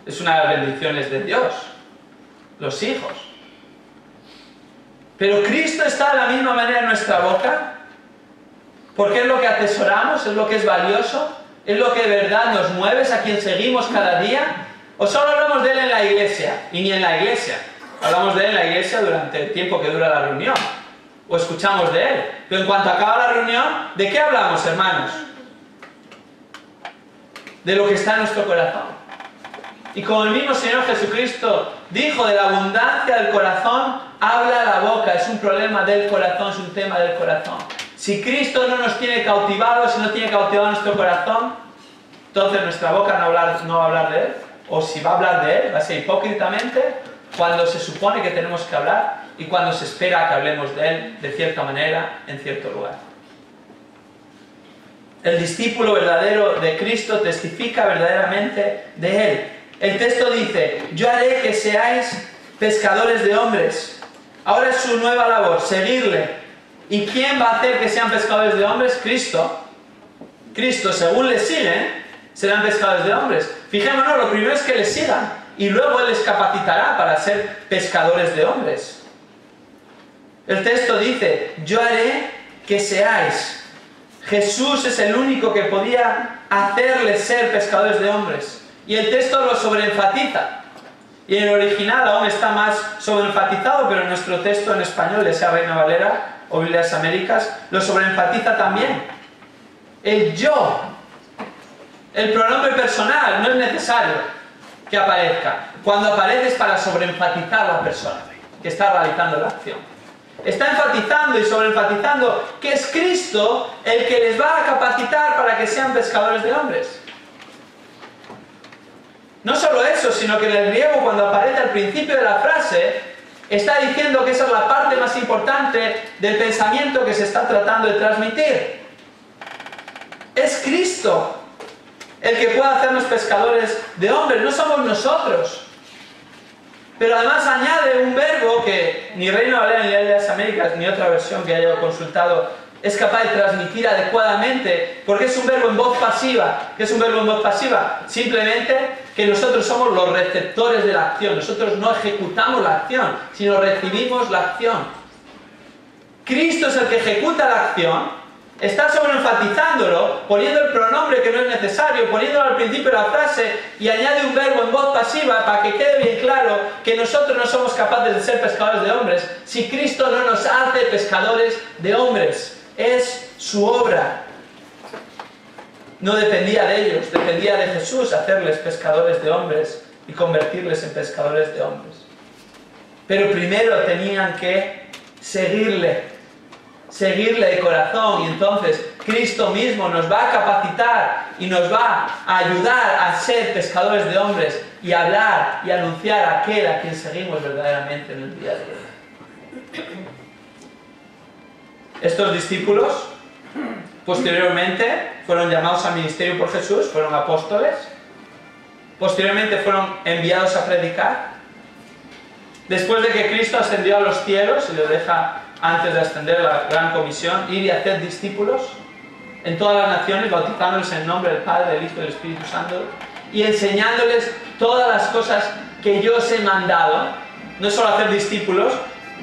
es una de las bendiciones de Dios, los hijos. Pero Cristo está de la misma manera en nuestra boca, porque es lo que atesoramos, es lo que es valioso, es lo que de verdad nos mueve, es a quien seguimos cada día. O solo hablamos de Él en la iglesia, y ni en la iglesia. Hablamos de Él en la iglesia durante el tiempo que dura la reunión, o escuchamos de Él. Pero en cuanto acaba la reunión, ¿de qué hablamos, hermanos? De lo que está en nuestro corazón. Y como el mismo Señor Jesucristo dijo, de la abundancia del corazón habla la boca. Es un problema del corazón, es un tema del corazón. Si Cristo no nos tiene cautivados, si no tiene cautivado nuestro corazón, entonces nuestra boca no va a hablar de Él. O si va a hablar de Él, va a ser hipócritamente, cuando se supone que tenemos que hablar y cuando se espera que hablemos de Él de cierta manera, en cierto lugar. El discípulo verdadero de Cristo testifica verdaderamente de Él. El texto dice, yo haré que seáis pescadores de hombres. Ahora es su nueva labor, seguirle. ¿Y quién va a hacer que sean pescadores de hombres? Cristo. Cristo, según le siguen, serán pescadores de hombres. Fijémonos, lo primero es que les sigan, y luego Él les capacitará para ser pescadores de hombres. El texto dice, yo haré que seáis. Jesús es el único que podía hacerles ser pescadores de hombres. Y el texto lo sobreenfatiza. Y en el original aún está más sobreenfatizado, pero en nuestro texto en español, de esa Reina Valera o Biblia de las Américas, lo sobreenfatiza también. El yo, el pronombre personal, no es necesario que aparezca. Cuando aparece es para sobreenfatizar a la persona que está realizando la acción. Está enfatizando y sobreenfatizando que es Cristo el que les va a capacitar para que sean pescadores de hombres. No solo eso, sino que en el griego, cuando aparece al principio de la frase, está diciendo que esa es la parte más importante del pensamiento que se está tratando de transmitir. Es Cristo el que puede hacernos pescadores de hombres, no somos nosotros. Pero además añade un verbo que ni Reina Valera ni Biblia de las Américas ni otra versión que haya consultado es capaz de transmitir adecuadamente, porque es un verbo en voz pasiva. ¿Qué es un verbo en voz pasiva? Simplemente que nosotros somos los receptores de la acción. Nosotros no ejecutamos la acción, sino recibimos la acción. Cristo es el que ejecuta la acción. Está sobreenfatizándolo, poniendo el pronombre que no es necesario, poniéndolo al principio de la frase y añade un verbo en voz pasiva para que quede bien claro que nosotros no somos capaces de ser pescadores de hombres si Cristo no nos hace pescadores de hombres. Es su obra. No dependía de ellos, dependía de Jesús hacerles pescadores de hombres y convertirles en pescadores de hombres. Pero primero tenían que seguirle de corazón, y entonces Cristo mismo nos va a capacitar y nos va a ayudar a ser pescadores de hombres y a hablar y anunciar a aquel a quien seguimos verdaderamente en el día de hoy. Estos discípulos posteriormente fueron llamados al ministerio por Jesús, fueron apóstoles, posteriormente fueron enviados a predicar, Después de que Cristo ascendió a los cielos y lo deja antes de ascender la gran comisión, ir y hacer discípulos en todas las naciones, bautizándoles en el nombre del Padre, del Hijo y del Espíritu Santo, y enseñándoles todas las cosas que yo os he mandado. No es solo hacer discípulos,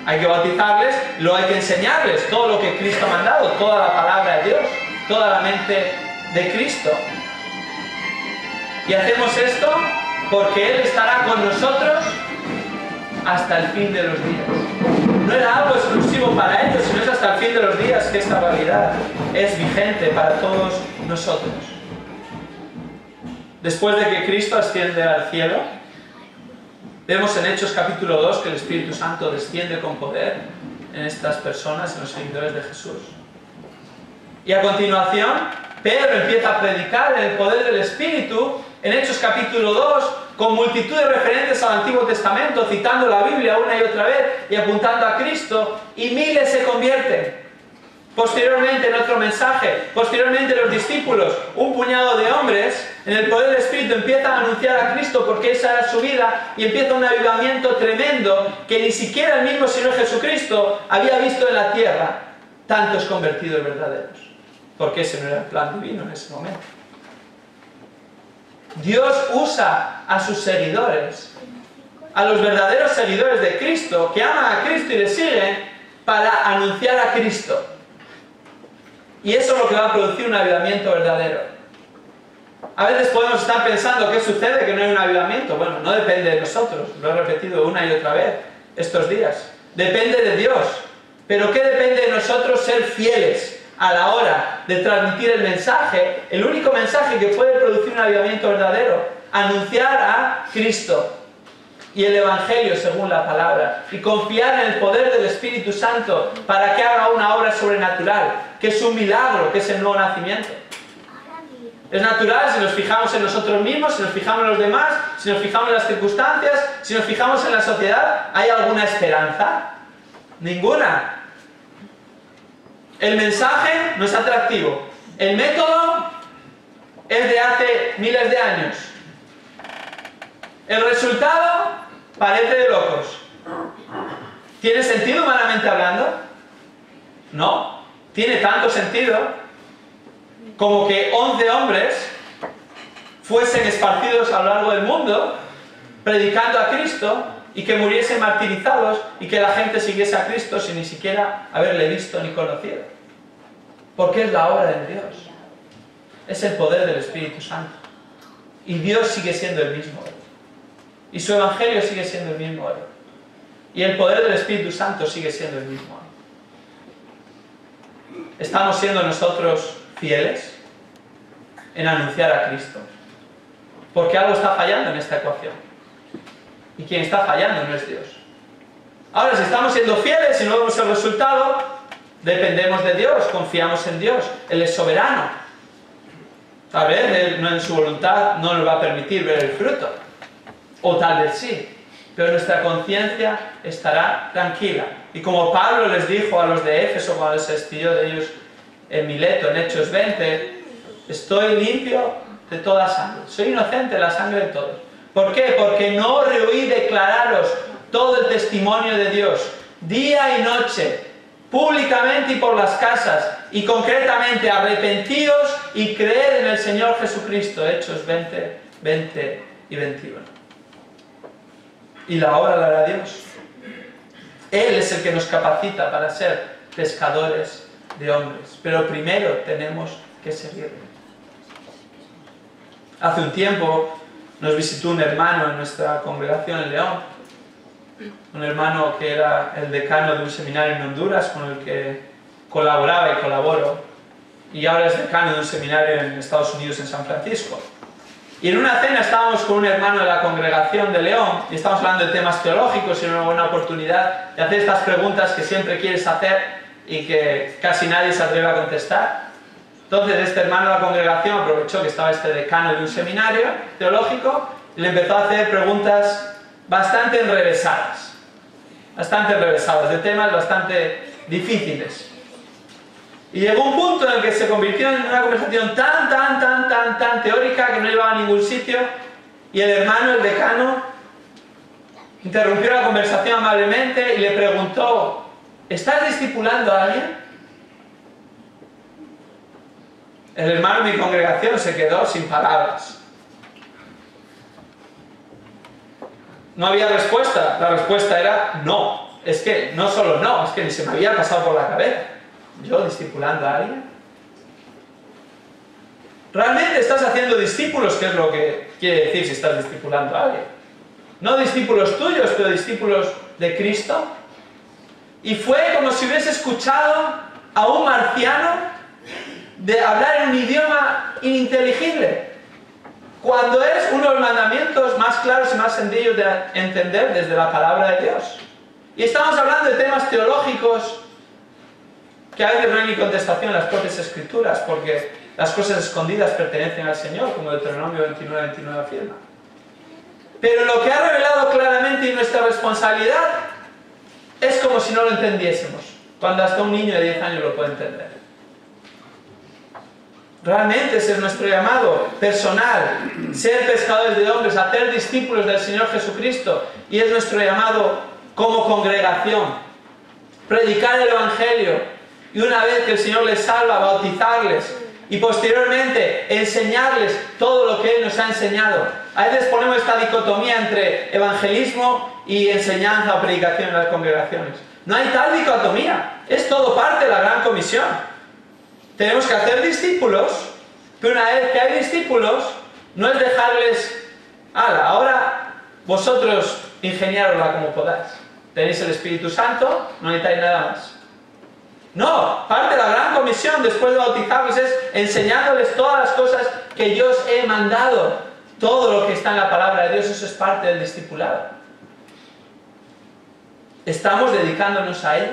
hay que bautizarles, luego hay que enseñarles todo lo que Cristo ha mandado, toda la palabra de Dios, toda la mente de Cristo. Y hacemos esto porque Él estará con nosotros hasta el fin de los días. No era algo exclusivo para ellos, sino es hasta el fin de los días que esta realidad es vigente para todos nosotros. Después de que Cristo asciende al cielo, vemos en Hechos capítulo 2 que el Espíritu Santo desciende con poder en estas personas, en los seguidores de Jesús. Y a continuación, Pedro empieza a predicar en el poder del Espíritu en Hechos capítulo 2, con multitud de referentes al Antiguo Testamento, citando la Biblia una y otra vez y apuntando a Cristo, y miles se convierten. Posteriormente, en otro mensaje, posteriormente los discípulos, un puñado de hombres, en el poder del Espíritu empiezan a anunciar a Cristo porque esa era su vida, y empieza un avivamiento tremendo que ni siquiera el mismo Señor Jesucristo había visto en la tierra tantos convertidos verdaderos, porque ese no era el plan divino en ese momento. Dios usa a sus seguidores, a los verdaderos seguidores de Cristo, que aman a Cristo y le siguen, para anunciar a Cristo. Y eso es lo que va a producir un avivamiento verdadero. A veces podemos estar pensando, ¿qué sucede? Que no hay un avivamiento. Bueno, no depende de nosotros, lo he repetido una y otra vez estos días. Depende de Dios. Pero ¿qué depende de nosotros? Ser fieles a la hora de transmitir el mensaje, el único mensaje que puede producir un avivamiento verdadero, anunciar a Cristo y el Evangelio según la palabra, y confiar en el poder del Espíritu Santo para que haga una obra sobrenatural, que es un milagro, que es el nuevo nacimiento. Es natural si nos fijamos en nosotros mismos, si nos fijamos en los demás, si nos fijamos en las circunstancias, si nos fijamos en la sociedad. ¿Hay alguna esperanza? Ninguna. El mensaje no es atractivo. El método es de hace miles de años. El resultado parece de locos. ¿Tiene sentido humanamente hablando? No. Tiene tanto sentido como que 11 hombres fuesen esparcidos a lo largo del mundo predicando a Cristo y que muriesen martirizados y que la gente siguiese a Cristo sin ni siquiera haberle visto ni conocido. Porque es la obra de Dios. Es el poder del Espíritu Santo. Y Dios sigue siendo el mismo hoy. Y su Evangelio sigue siendo el mismo hoy. Y el poder del Espíritu Santo sigue siendo el mismo hoy. ¿Estamos siendo nosotros fieles en anunciar a Cristo? Porque algo está fallando en esta ecuación. Y quien está fallando no es Dios. Ahora, si estamos siendo fieles y no vemos el resultado, dependemos de Dios, confiamos en Dios. Él es soberano. Tal vez Él, en su voluntad, no nos va a permitir ver el fruto. O tal vez sí. Pero nuestra conciencia estará tranquila. Y como Pablo les dijo a los de Éfeso cuando se despidió de ellos en Mileto, en Hechos 20, estoy limpio de toda sangre. Soy inocente de la sangre de todos. ¿Por qué? Porque no rehuí declararos todo el testimonio de Dios, día y noche, públicamente y por las casas, y concretamente arrepentíos y creed en el Señor Jesucristo. Hechos 20, 20 y 21. Y la obra la hará Dios. Él es el que nos capacita para ser pescadores de hombres. Pero primero tenemos que seguirle. Hace un tiempo nos visitó un hermano en nuestra congregación en León. Un hermano que era el decano de un seminario en Honduras con el que colaboraba y colaboro. Y ahora es decano de un seminario en Estados Unidos, en San Francisco. Y en una cena estábamos con un hermano de la congregación de León y estábamos hablando de temas teológicos y era una buena oportunidad de hacer estas preguntas que siempre quieres hacer y que casi nadie se atreve a contestar. Entonces este hermano de la congregación aprovechó que estaba este decano de un seminario teológico y le empezó a hacer preguntas bastante enrevesadas, de temas bastante difíciles. Y llegó un punto en el que se convirtió en una conversación tan teórica que no llevaba a ningún sitio y el hermano, el decano, interrumpió la conversación amablemente y le preguntó: ¿estás discipulando a alguien? El hermano de mi congregación se quedó sin palabras. No había respuesta. La respuesta era no. Es que no solo no, es que ni se me había pasado por la cabeza. ¿Yo discipulando a alguien? ¿Realmente estás haciendo discípulos? ¿Qué es lo que quiere decir si estás discipulando a alguien? No discípulos tuyos, pero discípulos de Cristo. Y fue como si hubiese escuchado a un marciano de hablar en un idioma ininteligible, cuando es uno de los mandamientos más claros y más sencillos de entender desde la palabra de Dios. Y estamos hablando de temas teológicos que a veces no hay ni contestación en las propias Escrituras, porque las cosas escondidas pertenecen al Señor, como Deuteronomio 29:29 afirma. Pero lo que ha revelado claramente y nuestra responsabilidad es como si no lo entendiésemos, cuando hasta un niño de 10 años lo puede entender. Realmente ese es nuestro llamado personal, ser pescadores de hombres, hacer discípulos del Señor Jesucristo, y es nuestro llamado como congregación, predicar el Evangelio, y una vez que el Señor les salva, bautizarles, y posteriormente enseñarles todo lo que Él nos ha enseñado. A veces ponemos esta dicotomía entre evangelismo y enseñanza o predicación en las congregaciones. No hay tal dicotomía, es todo parte de la gran comisión. Tenemos que hacer discípulos, pero una vez que hay discípulos, no es dejarles: ¡hala! Ahora vosotros ingeniárosla como podáis. Tenéis el Espíritu Santo, no necesitáis nada más. No, parte de la gran comisión después de bautizarlos es enseñándoles todas las cosas que yo os he mandado. Todo lo que está en la palabra de Dios, eso es parte del discipulado. ¿Estamos dedicándonos a ello?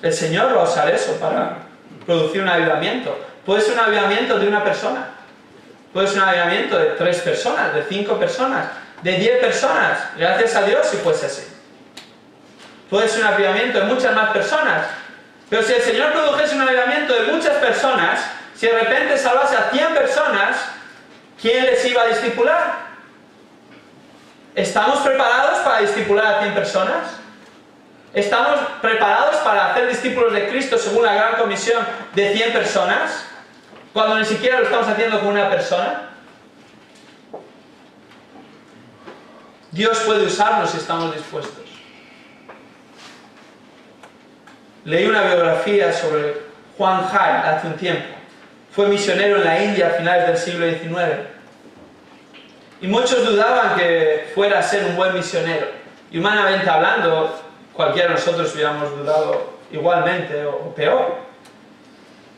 El Señor va a usar eso para producir un avivamiento. Puede ser un avivamiento de una persona. Puede ser un avivamiento de 3 personas, de 5 personas, de 10 personas. Gracias a Dios si fuese así. Puede ser un avivamiento de muchas más personas. Pero si el Señor produjese un avivamiento de muchas personas, si de repente salvase a 100 personas, ¿quién les iba a discipular? ¿Estamos preparados para discipular a 100 personas? ¿Estamos preparados para hacer discípulos de Cristo según la gran comisión de 100 personas? Cuando ni siquiera lo estamos haciendo con una persona. Dios puede usarnos si estamos dispuestos. Leí una biografía sobre Juan Hai hace un tiempo. Fue misionero en la India a finales del siglo XIX. Y muchos dudaban que fuera a ser un buen misionero. Y humanamente hablando, cualquiera de nosotros hubiéramos dudado igualmente o peor.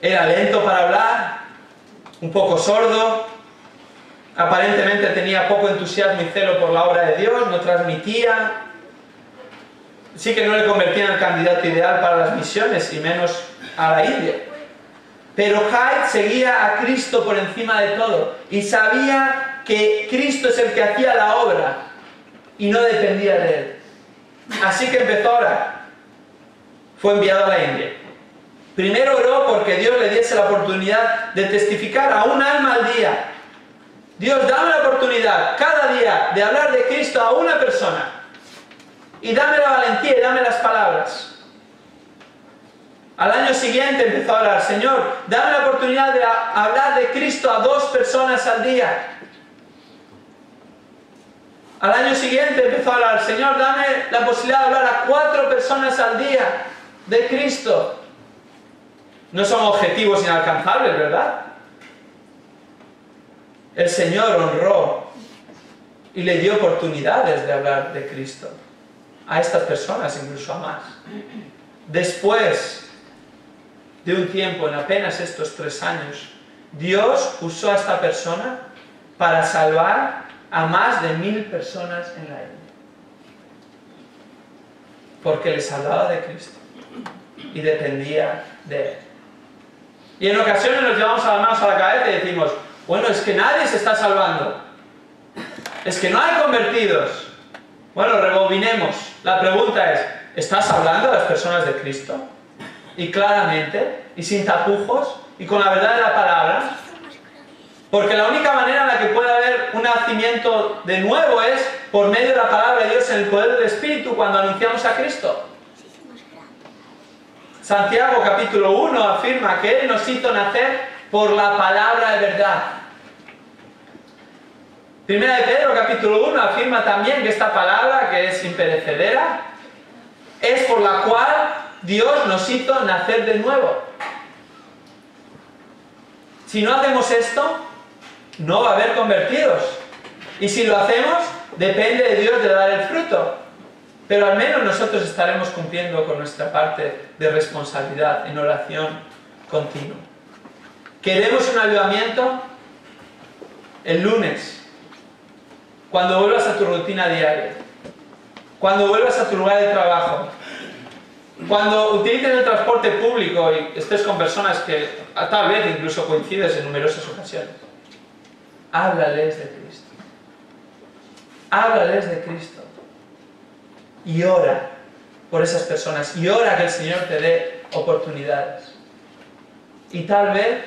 Era lento para hablar, un poco sordo, aparentemente tenía poco entusiasmo y celo por la obra de Dios, no transmitía. Sí que no le convertía en el candidato ideal para las misiones, y menos a la India. Pero Hyde seguía a Cristo por encima de todo, y sabía que Cristo es el que hacía la obra, y no dependía de él. Así que empezó a orar. Fue enviado a la India. Primero oró porque Dios le diese la oportunidad de testificar a un alma al día. Dios, dame la oportunidad cada día de hablar de Cristo a una persona. Y dame la valentía y dame las palabras. Al año siguiente empezó a orar: Señor, dame la oportunidad de hablar de Cristo a 2 personas al día. Al año siguiente empezó a hablar: Señor, dame la posibilidad de hablar a 4 personas al día de Cristo. No son objetivos inalcanzables, ¿verdad? El Señor honró y le dio oportunidades de hablar de Cristo a estas personas, incluso a más. Después de un tiempo, en apenas estos 3 años, Dios usó a esta persona para salvar a más de 1000 personas en la India. Porque les hablaba de Cristo y dependía de Él. Y en ocasiones nos llevamos las manos a la cabeza y decimos: bueno, es que nadie se está salvando. Es que no hay convertidos. Bueno, rebobinemos. La pregunta es: ¿estás hablando a las personas de Cristo? Y claramente, y sin tapujos, y con la verdad de la palabra. Porque la única manera en la que puede haber un nacimiento de nuevo es por medio de la palabra de Dios en el poder del Espíritu cuando anunciamos a Cristo. Santiago capítulo 1 afirma que Él nos hizo nacer por la palabra de verdad. Primera de Pedro capítulo 1 afirma también que esta palabra, que es imperecedera, es por la cual Dios nos hizo nacer de nuevo. Si no hacemos esto, no va a haber convertidos. Y si lo hacemos, depende de Dios de dar el fruto. Pero al menos nosotros estaremos cumpliendo con nuestra parte de responsabilidad en oración continua. ¿Queremos un avivamiento? El lunes, cuando vuelvas a tu rutina diaria, cuando vuelvas a tu lugar de trabajo, cuando utilices el transporte público y estés con personas que tal vez incluso coincides en numerosas ocasiones, háblales de Cristo. Háblales de Cristo. Y ora por esas personas. Y ora que el Señor te dé oportunidades. Y tal vez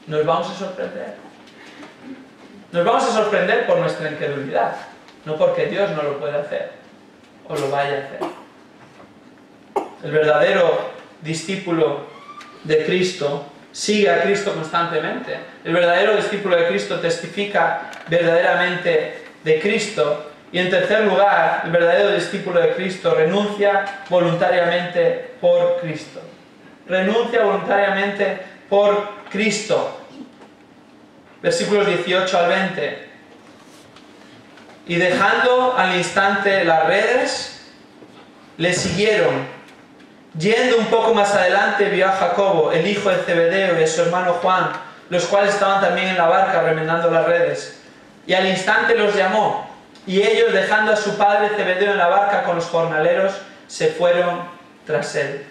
nos vamos a sorprender. Nos vamos a sorprender por nuestra incredulidad. No porque Dios no lo pueda hacer. O lo vaya a hacer. El verdadero discípulo de Cristo sigue a Cristo constantemente. El verdadero discípulo de Cristo testifica verdaderamente de Cristo. Y en tercer lugar, el verdadero discípulo de Cristo renuncia voluntariamente por Cristo. Renuncia voluntariamente por Cristo. Versículos 18 al 20. Y dejando al instante las redes, le siguieron. Yendo un poco más adelante, vio a Jacobo, el hijo de Zebedeo, y a su hermano Juan, los cuales estaban también en la barca remendando las redes. Y al instante los llamó. Y ellos, dejando a su padre Zebedeo en la barca con los jornaleros, se fueron tras él.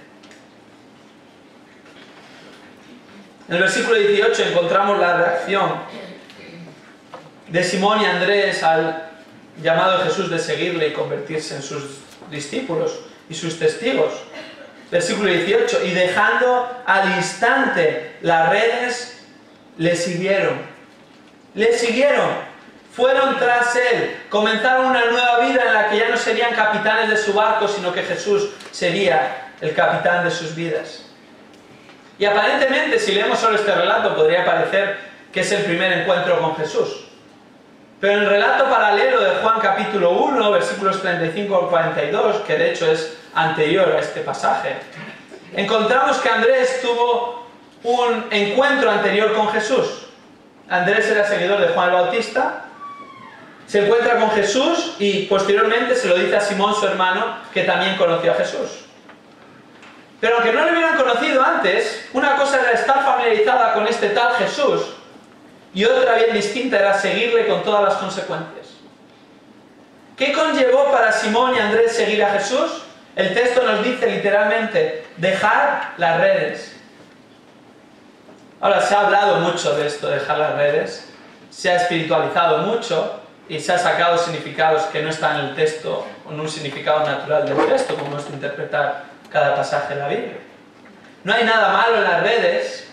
En el versículo 18 encontramos la reacción de Simón y Andrés al llamado de Jesús de seguirle y convertirse en sus discípulos y sus testigos. Versículo 18, y dejando al instante las redes, le siguieron. Le siguieron. Fueron tras él, comenzaron una nueva vida en la que ya no serían capitanes de su barco, sino que Jesús sería el capitán de sus vidas. Y aparentemente, si leemos solo este relato, podría parecer que es el primer encuentro con Jesús. Pero en el relato paralelo de Juan capítulo 1, versículos 35 al 42, que de hecho es anterior a este pasaje, encontramos que Andrés tuvo un encuentro anterior con Jesús. Andrés era seguidor de Juan el Bautista. Se encuentra con Jesús y posteriormente se lo dice a Simón, su hermano, que también conoció a Jesús. Pero aunque no le hubieran conocido antes, una cosa era estar familiarizada con este tal Jesús y otra bien distinta era seguirle con todas las consecuencias. ¿Qué conllevó para Simón y Andrés seguir a Jesús? El texto nos dice literalmente, dejar las redes. Ahora, se ha hablado mucho de esto, dejar las redes, se ha espiritualizado mucho, y se han sacado significados que no están en el texto, o en un significado natural del texto, como es interpretar cada pasaje de la Biblia. No hay nada malo en las redes,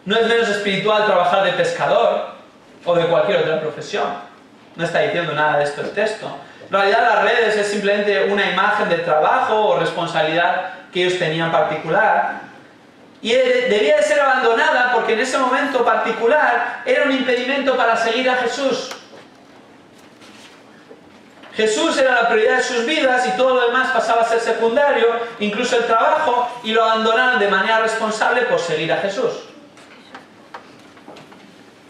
no es menos espiritual trabajar de pescador, o de cualquier otra profesión. No está diciendo nada de esto el texto. En realidad las redes es simplemente una imagen de trabajo o responsabilidad que ellos tenían particular, y debía de ser abandonada porque en ese momento particular era un impedimento para seguir a Jesús. Jesús era la prioridad de sus vidas y todo lo demás pasaba a ser secundario, incluso el trabajo, y lo abandonaron de manera responsable por seguir a Jesús.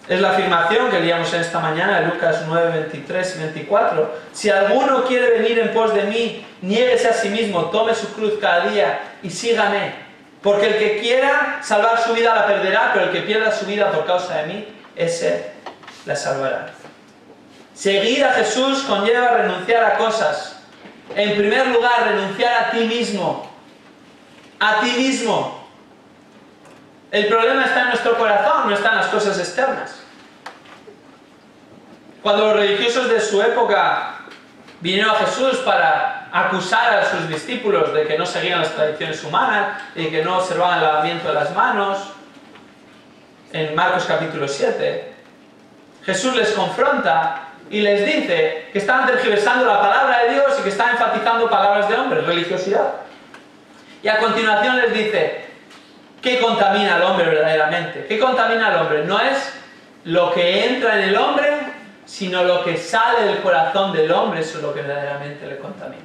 Es la afirmación que leíamos en esta mañana de Lucas 9, 23 y 24. Si alguno quiere venir en pos de mí, niéguese a sí mismo, tome su cruz cada día y sígame. Porque el que quiera salvar su vida la perderá, pero el que pierda su vida por causa de mí, ese la salvará. Seguir a Jesús conlleva renunciar a cosas. En primer lugar, renunciar a ti mismo. A ti mismo. El problema está en nuestro corazón, no está en las cosas externas. Cuando los religiosos de su época vinieron a Jesús para acusar a sus discípulos de que no seguían las tradiciones humanas y que no observaban el lavamiento de las manos, en Marcos capítulo 7, Jesús les confronta y les dice que estaban tergiversando la palabra de Dios y que estaban enfatizando palabras de hombres, religiosidad. Y a continuación les dice, ¿qué contamina al hombre verdaderamente? ¿Qué contamina al hombre? No es lo que entra en el hombre, sino lo que sale del corazón del hombre, eso es lo que verdaderamente le contamina.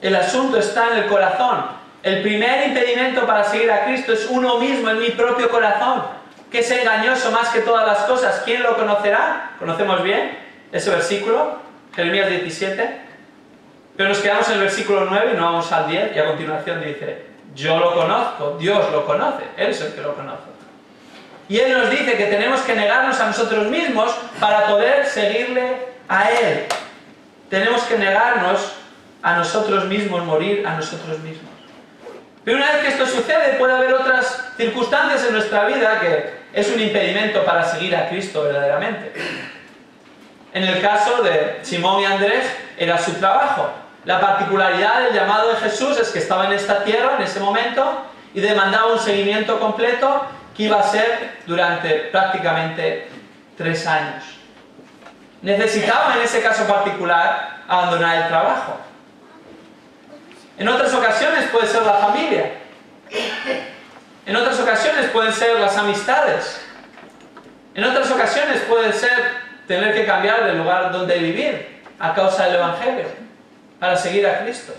El asunto está en el corazón. El primer impedimento para seguir a Cristo es uno mismo, en mi propio corazón, que es engañoso más que todas las cosas. ¿Quién lo conocerá? ¿Conocemos bien ese versículo? Jeremías 17. Pero nos quedamos en el versículo 9 y no vamos al 10, y a continuación dice, yo lo conozco, Dios lo conoce, Él es el que lo conoce. Y Él nos dice que tenemos que negarnos a nosotros mismos para poder seguirle a Él. Tenemos que negarnos a nosotros mismos, morir a nosotros mismos. Pero una vez que esto sucede, puede haber otras circunstancias en nuestra vida que es un impedimento para seguir a Cristo verdaderamente. En el caso de Simón y Andrés, era su trabajo. La particularidad del llamado de Jesús es que estaba en esta tierra en ese momento y demandaba un seguimiento completo que iba a ser durante prácticamente 3 años. Necesitaba en ese caso particular abandonar el trabajo. En otras ocasiones puede ser la familia. En otras ocasiones pueden ser las amistades. En otras ocasiones puede ser tener que cambiar del lugar donde vivir a causa del Evangelio para seguir a Cristo.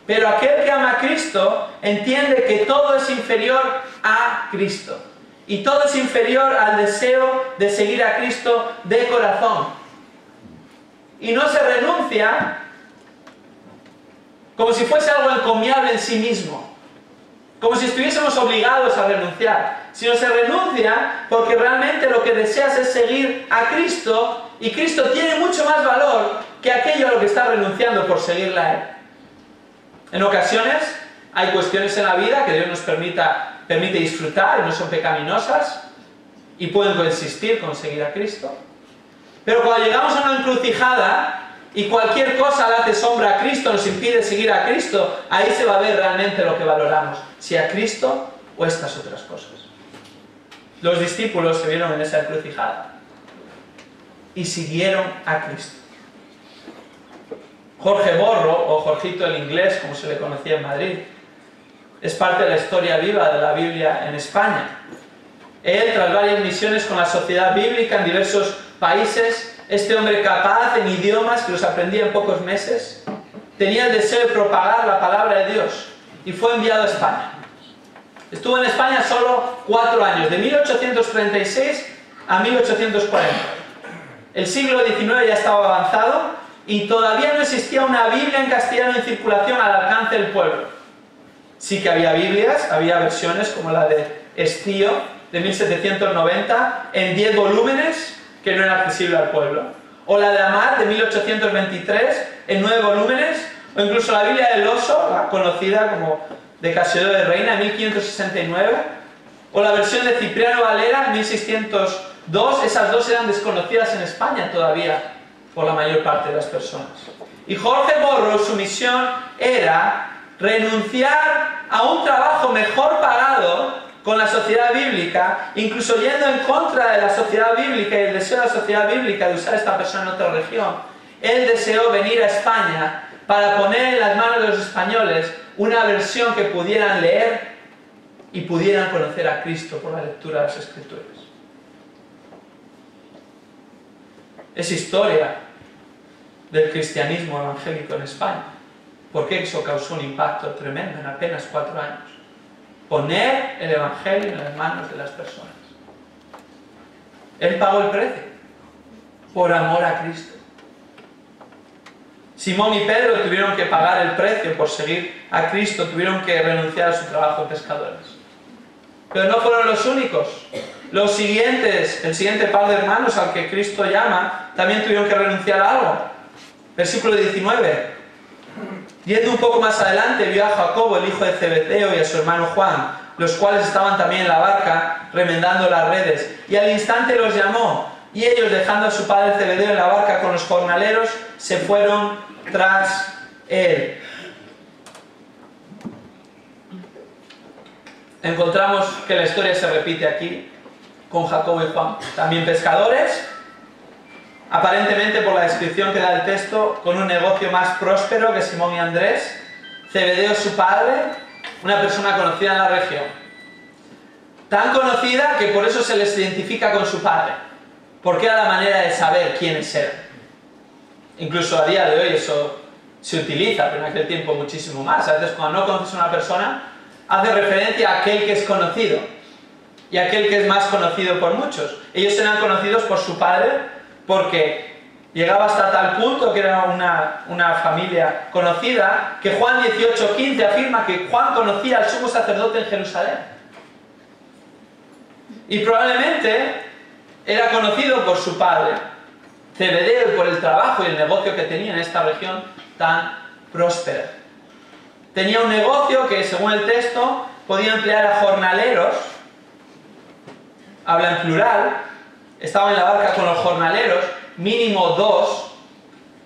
Pero aquel que ama a Cristo entiende que todo es inferior a Cristo. Y todo es inferior al deseo de seguir a Cristo de corazón. Y no se renuncia como si fuese algo encomiable en sí mismo. Como si estuviésemos obligados a renunciar. Sino se renuncia porque realmente lo que deseas es seguir a Cristo. Y Cristo tiene mucho más valor que aquello a lo que está renunciando por seguirle a Él. En ocasiones hay cuestiones en la vida que Dios nos permite disfrutar y no son pecaminosas y pueden coexistir con seguir a Cristo. Pero cuando llegamos a una encrucijada y cualquier cosa le hace sombra a Cristo, nos impide seguir a Cristo, ahí se va a ver realmente lo que valoramos, si a Cristo o estas otras cosas. Los discípulos se vieron en esa encrucijada y siguieron a Cristo. Jorge Borro, o Jorgito el Inglés, como se le conocía en Madrid, es parte de la historia viva de la Biblia en España. Él, tras varias misiones con la Sociedad Bíblica en diversos países, este hombre capaz en idiomas que los aprendía en pocos meses, tenía el deseo de propagar la palabra de Dios y fue enviado a España. Estuvo en España solo 4 años, de 1836 a 1840. El siglo XIX ya estaba avanzado y todavía no existía una Biblia en castellano en circulación al alcance del pueblo. Sí que había Biblias, había versiones como la de Estío de 1790 en 10 volúmenes que no era accesible al pueblo. O la de Amat de 1823 en 9 volúmenes, o incluso la Biblia del Oso, la conocida como de Cassiodoro de Reina, en 1569, o la versión de Cipriano Valera en 1602, esas dos eran desconocidas en España todavía por la mayor parte de las personas. Y Jorge Borro, su misión era renunciar a un trabajo mejor pagado con la sociedad bíblica, incluso yendo en contra de la sociedad bíblica y el deseo de la sociedad bíblica de usar a esta persona en otra región. Él deseó venir a España para poner en las manos de los españoles una versión que pudieran leer y pudieran conocer a Cristo por la lectura de las Escrituras. Es historia del cristianismo evangélico en España, porque eso causó un impacto tremendo en apenas 4 años. Poner el Evangelio en las manos de las personas. Él pagó el precio por amor a Cristo. Simón y Pedro tuvieron que pagar el precio por seguir a Cristo, tuvieron que renunciar a su trabajo de pescadores. Pero no fueron los únicos. Los siguientes, el siguiente par de hermanos al que Cristo llama, también tuvieron que renunciar a algo. Versículo 19. Yendo un poco más adelante, vio a Jacobo, el hijo de Zebedeo, y a su hermano Juan, los cuales estaban también en la barca, remendando las redes. Y al instante los llamó, y ellos, dejando a su padre Zebedeo en la barca con los jornaleros, se fueron tras él. encontramos que la historia se repite aquí con Jacobo y Juan. También pescadores, aparentemente por la descripción que da el texto, con un negocio más próspero que Simón y Andrés. Zebedeo, su padre, una persona conocida en la región. Tan conocida que por eso se les identifica con su padre, porque era la manera de saber quiénes eran. Incluso a día de hoy eso se utiliza, pero en aquel tiempo muchísimo más. A veces cuando no conoces a una persona, hace referencia a aquel que es conocido y a aquel que es más conocido por muchos. Ellos eran conocidos por su padre porque llegaba hasta tal punto que era una familia conocida, que Juan 18:15 afirma que Juan conocía al sumo sacerdote en Jerusalén. Y probablemente era conocido por su padre, Zebedeo, por el trabajo y el negocio que tenía en esta región tan próspera. Tenía un negocio que, según el texto, podía emplear a jornaleros, habla en plural, estaba en la barca con los jornaleros, mínimo 2,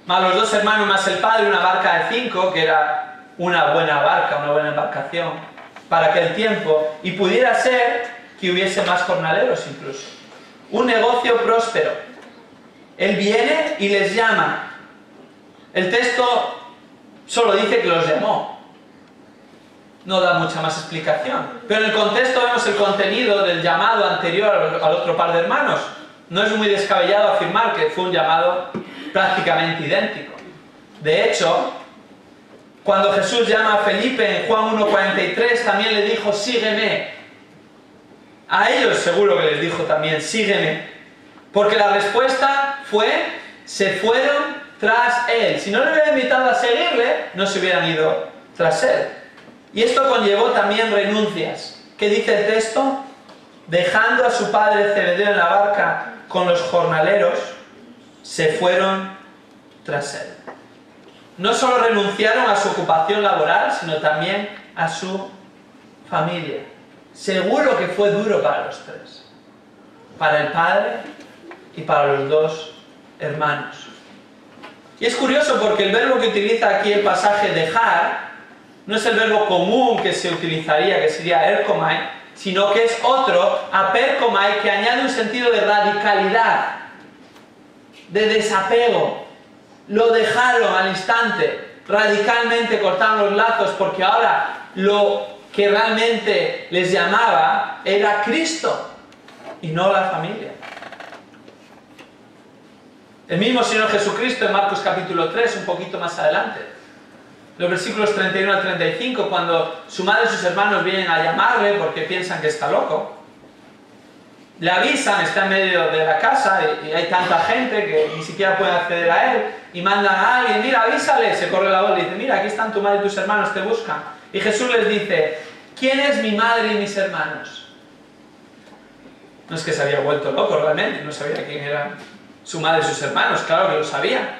más los 2 hermanos más el padre, una barca de 5, que era una buena barca, una buena embarcación para aquel tiempo, y pudiera ser que hubiese más jornaleros incluso. Un negocio próspero. Él viene y les llama. El texto solo dice que los llamó. No da mucha más explicación. Pero en el contexto vemos el contenido del llamado anterior al otro par de hermanos. No es muy descabellado afirmar que fue un llamado prácticamente idéntico. De hecho, cuando Jesús llama a Felipe en Juan 1:43, también le dijo, sígueme. A ellos seguro que les dijo también, sígueme. Porque la respuesta fue, se fueron tras él. Si no le hubiera invitado a seguirle, no se hubieran ido tras él. Y esto conllevó también renuncias. ¿Qué dice el texto? Dejando a su padre Zebedeo en la barca con los jornaleros, se fueron tras él. No solo renunciaron a su ocupación laboral, sino también a su familia. Seguro que fue duro para los tres. Para el padre y para los 2 hermanos. Y es curioso porque el verbo que utiliza aquí el pasaje dejar no es el verbo común que se utilizaría, que sería erkomai, sino que es otro, aperkomai, que añade un sentido de radicalidad, de desapego. Lo dejaron al instante, radicalmente cortaron los lazos, porque ahora lo que realmente les llamaba era Cristo y no la familia. El mismo Señor Jesucristo en Marcos capítulo 3, un poquito más adelante, los versículos 31 al 35, cuando su madre y sus hermanos vienen a llamarle porque piensan que está loco, le avisan, está en medio de la casa y hay tanta gente que ni siquiera pueden acceder a él, y mandan a alguien, mira, avísale, se corre la voz y dice, mira, aquí están tu madre y tus hermanos, te buscan. Y Jesús les dice, ¿quién es mi madre y mis hermanos? No es que se había vuelto loco realmente, no sabía quién eran su madre y sus hermanos, claro que lo sabía.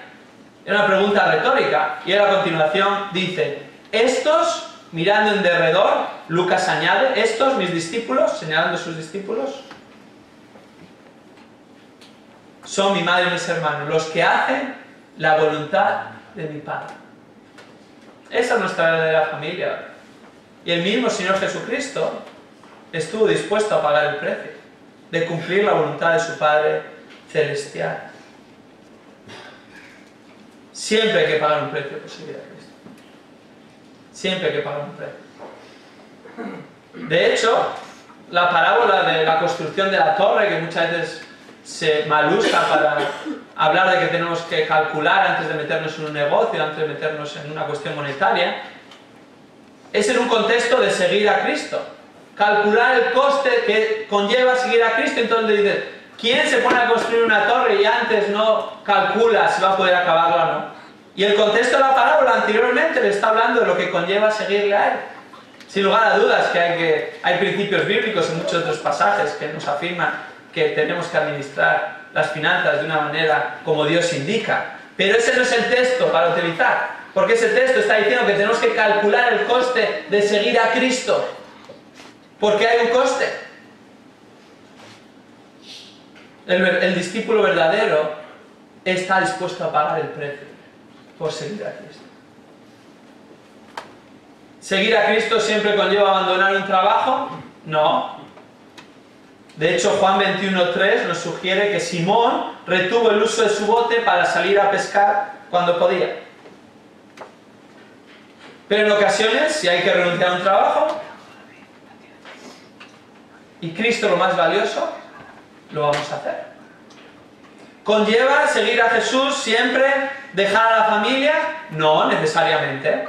Era una pregunta retórica. Y a continuación dice, estos, mirando en derredor, Lucas añade, estos, mis discípulos, señalando a sus discípulos, son mi madre y mis hermanos, los que hacen la voluntad de mi Padre. Esa es nuestra verdadera familia. Y el mismo Señor Jesucristo estuvo dispuesto a pagar el precio de cumplir la voluntad de su Padre celestial. Siempre hay que pagar un precio por seguir a Cristo. Siempre hay que pagar un precio. De hecho, la parábola de la construcción de la torre, que muchas veces se malusa para hablar de que tenemos que calcular antes de meternos en un negocio, antes de meternos en una cuestión monetaria, es en un contexto de seguir a Cristo. Calcular el coste que conlleva seguir a Cristo. Entonces dices, ¿quién se pone a construir una torre y antes no calcula si va a poder acabarla o no? Y el contexto de la parábola anteriormente le está hablando de lo que conlleva seguirle a él. Sin lugar a dudas que hay principios bíblicos en muchos otros pasajes que nos afirman que tenemos que administrar las finanzas de una manera como Dios indica. Pero ese no es el texto para utilizar, porque ese texto está diciendo que tenemos que calcular el coste de seguir a Cristo, porque hay un coste. El discípulo verdadero está dispuesto a pagar el precio por seguir a Cristo. Seguir a Cristo siempre conlleva abandonar un trabajo, No. De hecho, Juan 21:3 nos sugiere que Simón retuvo el uso de su bote para salir a pescar cuando podía. Pero en ocasiones, si hay que renunciar a un trabajo, y Cristo lo más valioso, lo vamos a hacer. ¿Conlleva seguir a Jesús siempre, dejar a la familia? No, necesariamente.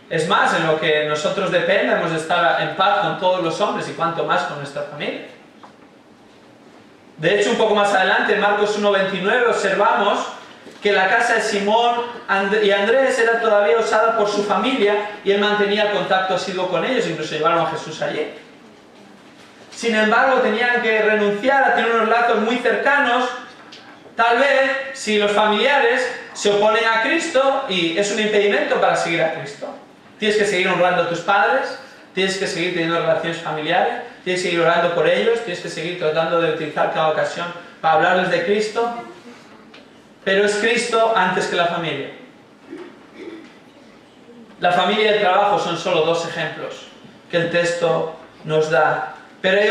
Es más, en lo que nosotros dependemos de estar en paz con todos los hombres y cuanto más con nuestra familia. De hecho, un poco más adelante, en Marcos 1:29, observamos que la casa de Simón y Andrés era todavía usada por su familia y él mantenía contacto asiduo con ellos, incluso llevaron a Jesús allí. Sin embargo, tenían que renunciar a tener unos lazos muy cercanos, tal vez si los familiares se oponen a Cristo y es un impedimento para seguir a Cristo. Tienes que seguir honrando a tus padres, tienes que seguir teniendo relaciones familiares, tienes que seguir orando por ellos, tienes que seguir tratando de utilizar cada ocasión para hablarles de Cristo, pero es Cristo antes que la familia. La familia y el trabajo son solo dos ejemplos que el texto nos da, pero hay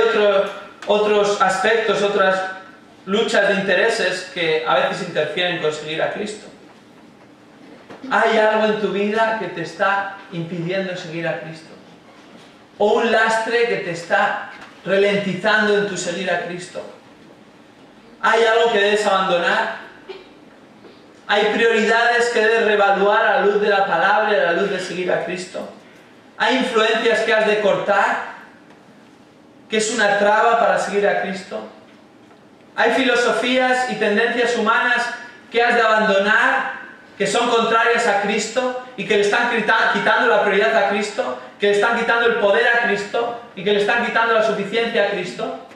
otros aspectos, otras luchas de intereses que a veces interfieren con seguir a Cristo. ¿Hay algo en tu vida que te está impidiendo seguir a Cristo? ¿O un lastre que te está ralentizando en tu seguir a Cristo? ¿Hay algo que debes abandonar? ¿Hay prioridades que debes reevaluar a la luz de la palabra y a la luz de seguir a Cristo? ¿Hay influencias que has de cortar, que es una traba para seguir a Cristo? ¿Hay filosofías y tendencias humanas que has de abandonar, que son contrarias a Cristo y que le están quitando la prioridad a Cristo, que le están quitando el poder a Cristo y que le están quitando la suficiencia a Cristo?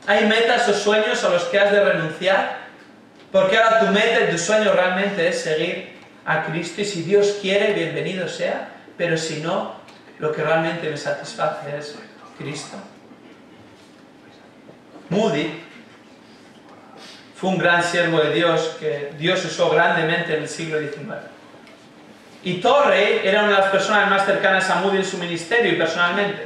¿Hay metas o sueños a los que has de renunciar? Porque ahora tu meta y tu sueño realmente es seguir a Cristo, y si Dios quiere, bienvenido sea, pero si no, lo que realmente me satisface es Cristo. Moody fue un gran siervo de Dios que Dios usó grandemente en el siglo XIX. Y Torrey era una de las personas más cercanas a Moody en su ministerio y personalmente.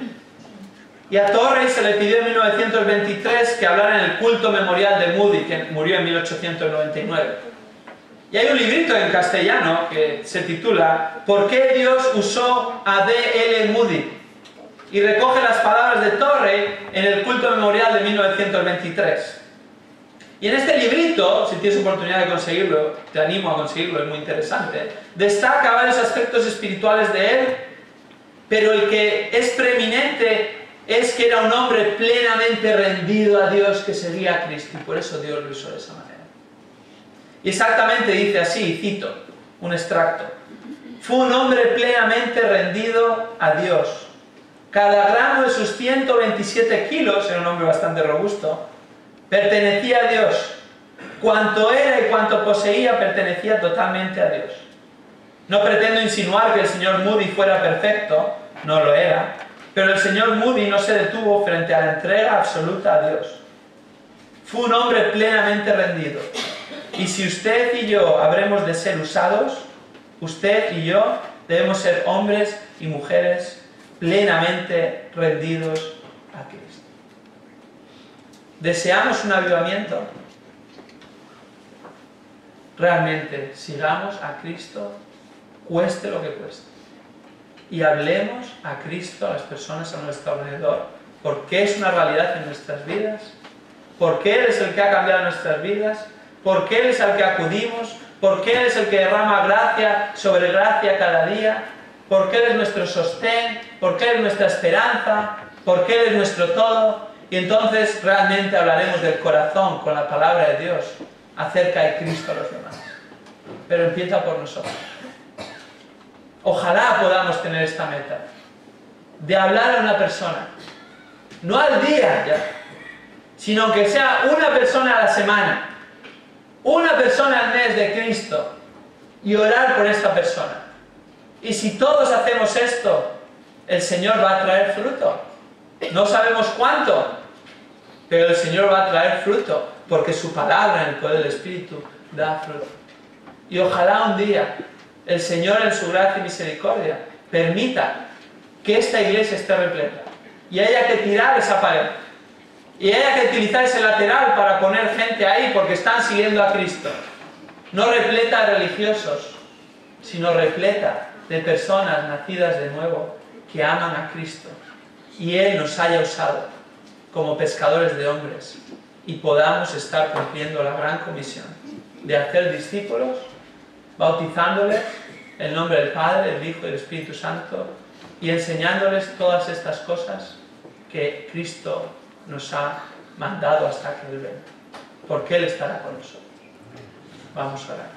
Y a Torrey se le pidió en 1923 que hablara en el culto memorial de Moody, que murió en 1899. Y hay un librito en castellano que se titula ¿Por qué Dios usó a D.L. Moody? Y recoge las palabras de Torrey en el culto memorial de 1923. Y en este librito, si tienes oportunidad de conseguirlo, te animo a conseguirlo, es muy interesante, destaca varios aspectos espirituales de él, pero el que es preeminente es que era un hombre plenamente rendido a Dios, que seguía a Cristo, y por eso Dios lo usó de esa manera. Y exactamente dice así, cito un extracto: fue un hombre plenamente rendido a Dios. Cada gramo de sus 127 kilos, era un hombre bastante robusto, pertenecía a Dios. Cuanto era y cuanto poseía pertenecía totalmente a Dios. No pretendo insinuar que el señor Moody fuera perfecto, no lo era, pero el señor Moody no se detuvo frente a la entrega absoluta a Dios. Fue un hombre plenamente rendido. Y si usted y yo habremos de ser usados, usted y yo debemos ser hombres y mujeres plenamente rendidos a Cristo. ¿Deseamos un avivamiento? Realmente sigamos a Cristo, cueste lo que cueste. Y hablemos a Cristo a las personas a nuestro alrededor, porque es una realidad en nuestras vidas, porque Él es el que ha cambiado nuestras vidas, porque Él es al que acudimos, porque Él es el que derrama gracia sobre gracia cada día, porque Él es nuestro sostén, porque Él es nuestra esperanza, porque Él es nuestro todo. Y entonces realmente hablaremos del corazón con la palabra de Dios acerca de Cristo a los demás. Pero empieza por nosotros. Ojalá podamos tener esta meta de hablar a una persona, no al día ya, sino que sea una persona a la semana, una persona al mes de Cristo, y orar por esta persona. Y si todos hacemos esto, el Señor va a traer fruto. No sabemos cuánto, pero el Señor va a traer fruto, porque su palabra en el poder del Espíritu da fruto. Y ojalá un día el Señor, en su gracia y misericordia, permita que esta iglesia esté repleta. Y haya que tirar esa pared. Y haya que utilizar ese lateral para poner gente ahí porque están siguiendo a Cristo. No repleta de religiosos, sino repleta de personas nacidas de nuevo que aman a Cristo. Y Él nos haya usado como pescadores de hombres y podamos estar cumpliendo la gran comisión de hacer discípulos, bautizándoles en el nombre del Padre, del Hijo y del Espíritu Santo y enseñándoles todas estas cosas que Cristo nos ha mandado hasta que Él venga, porque Él estará con nosotros. Vamos a orar.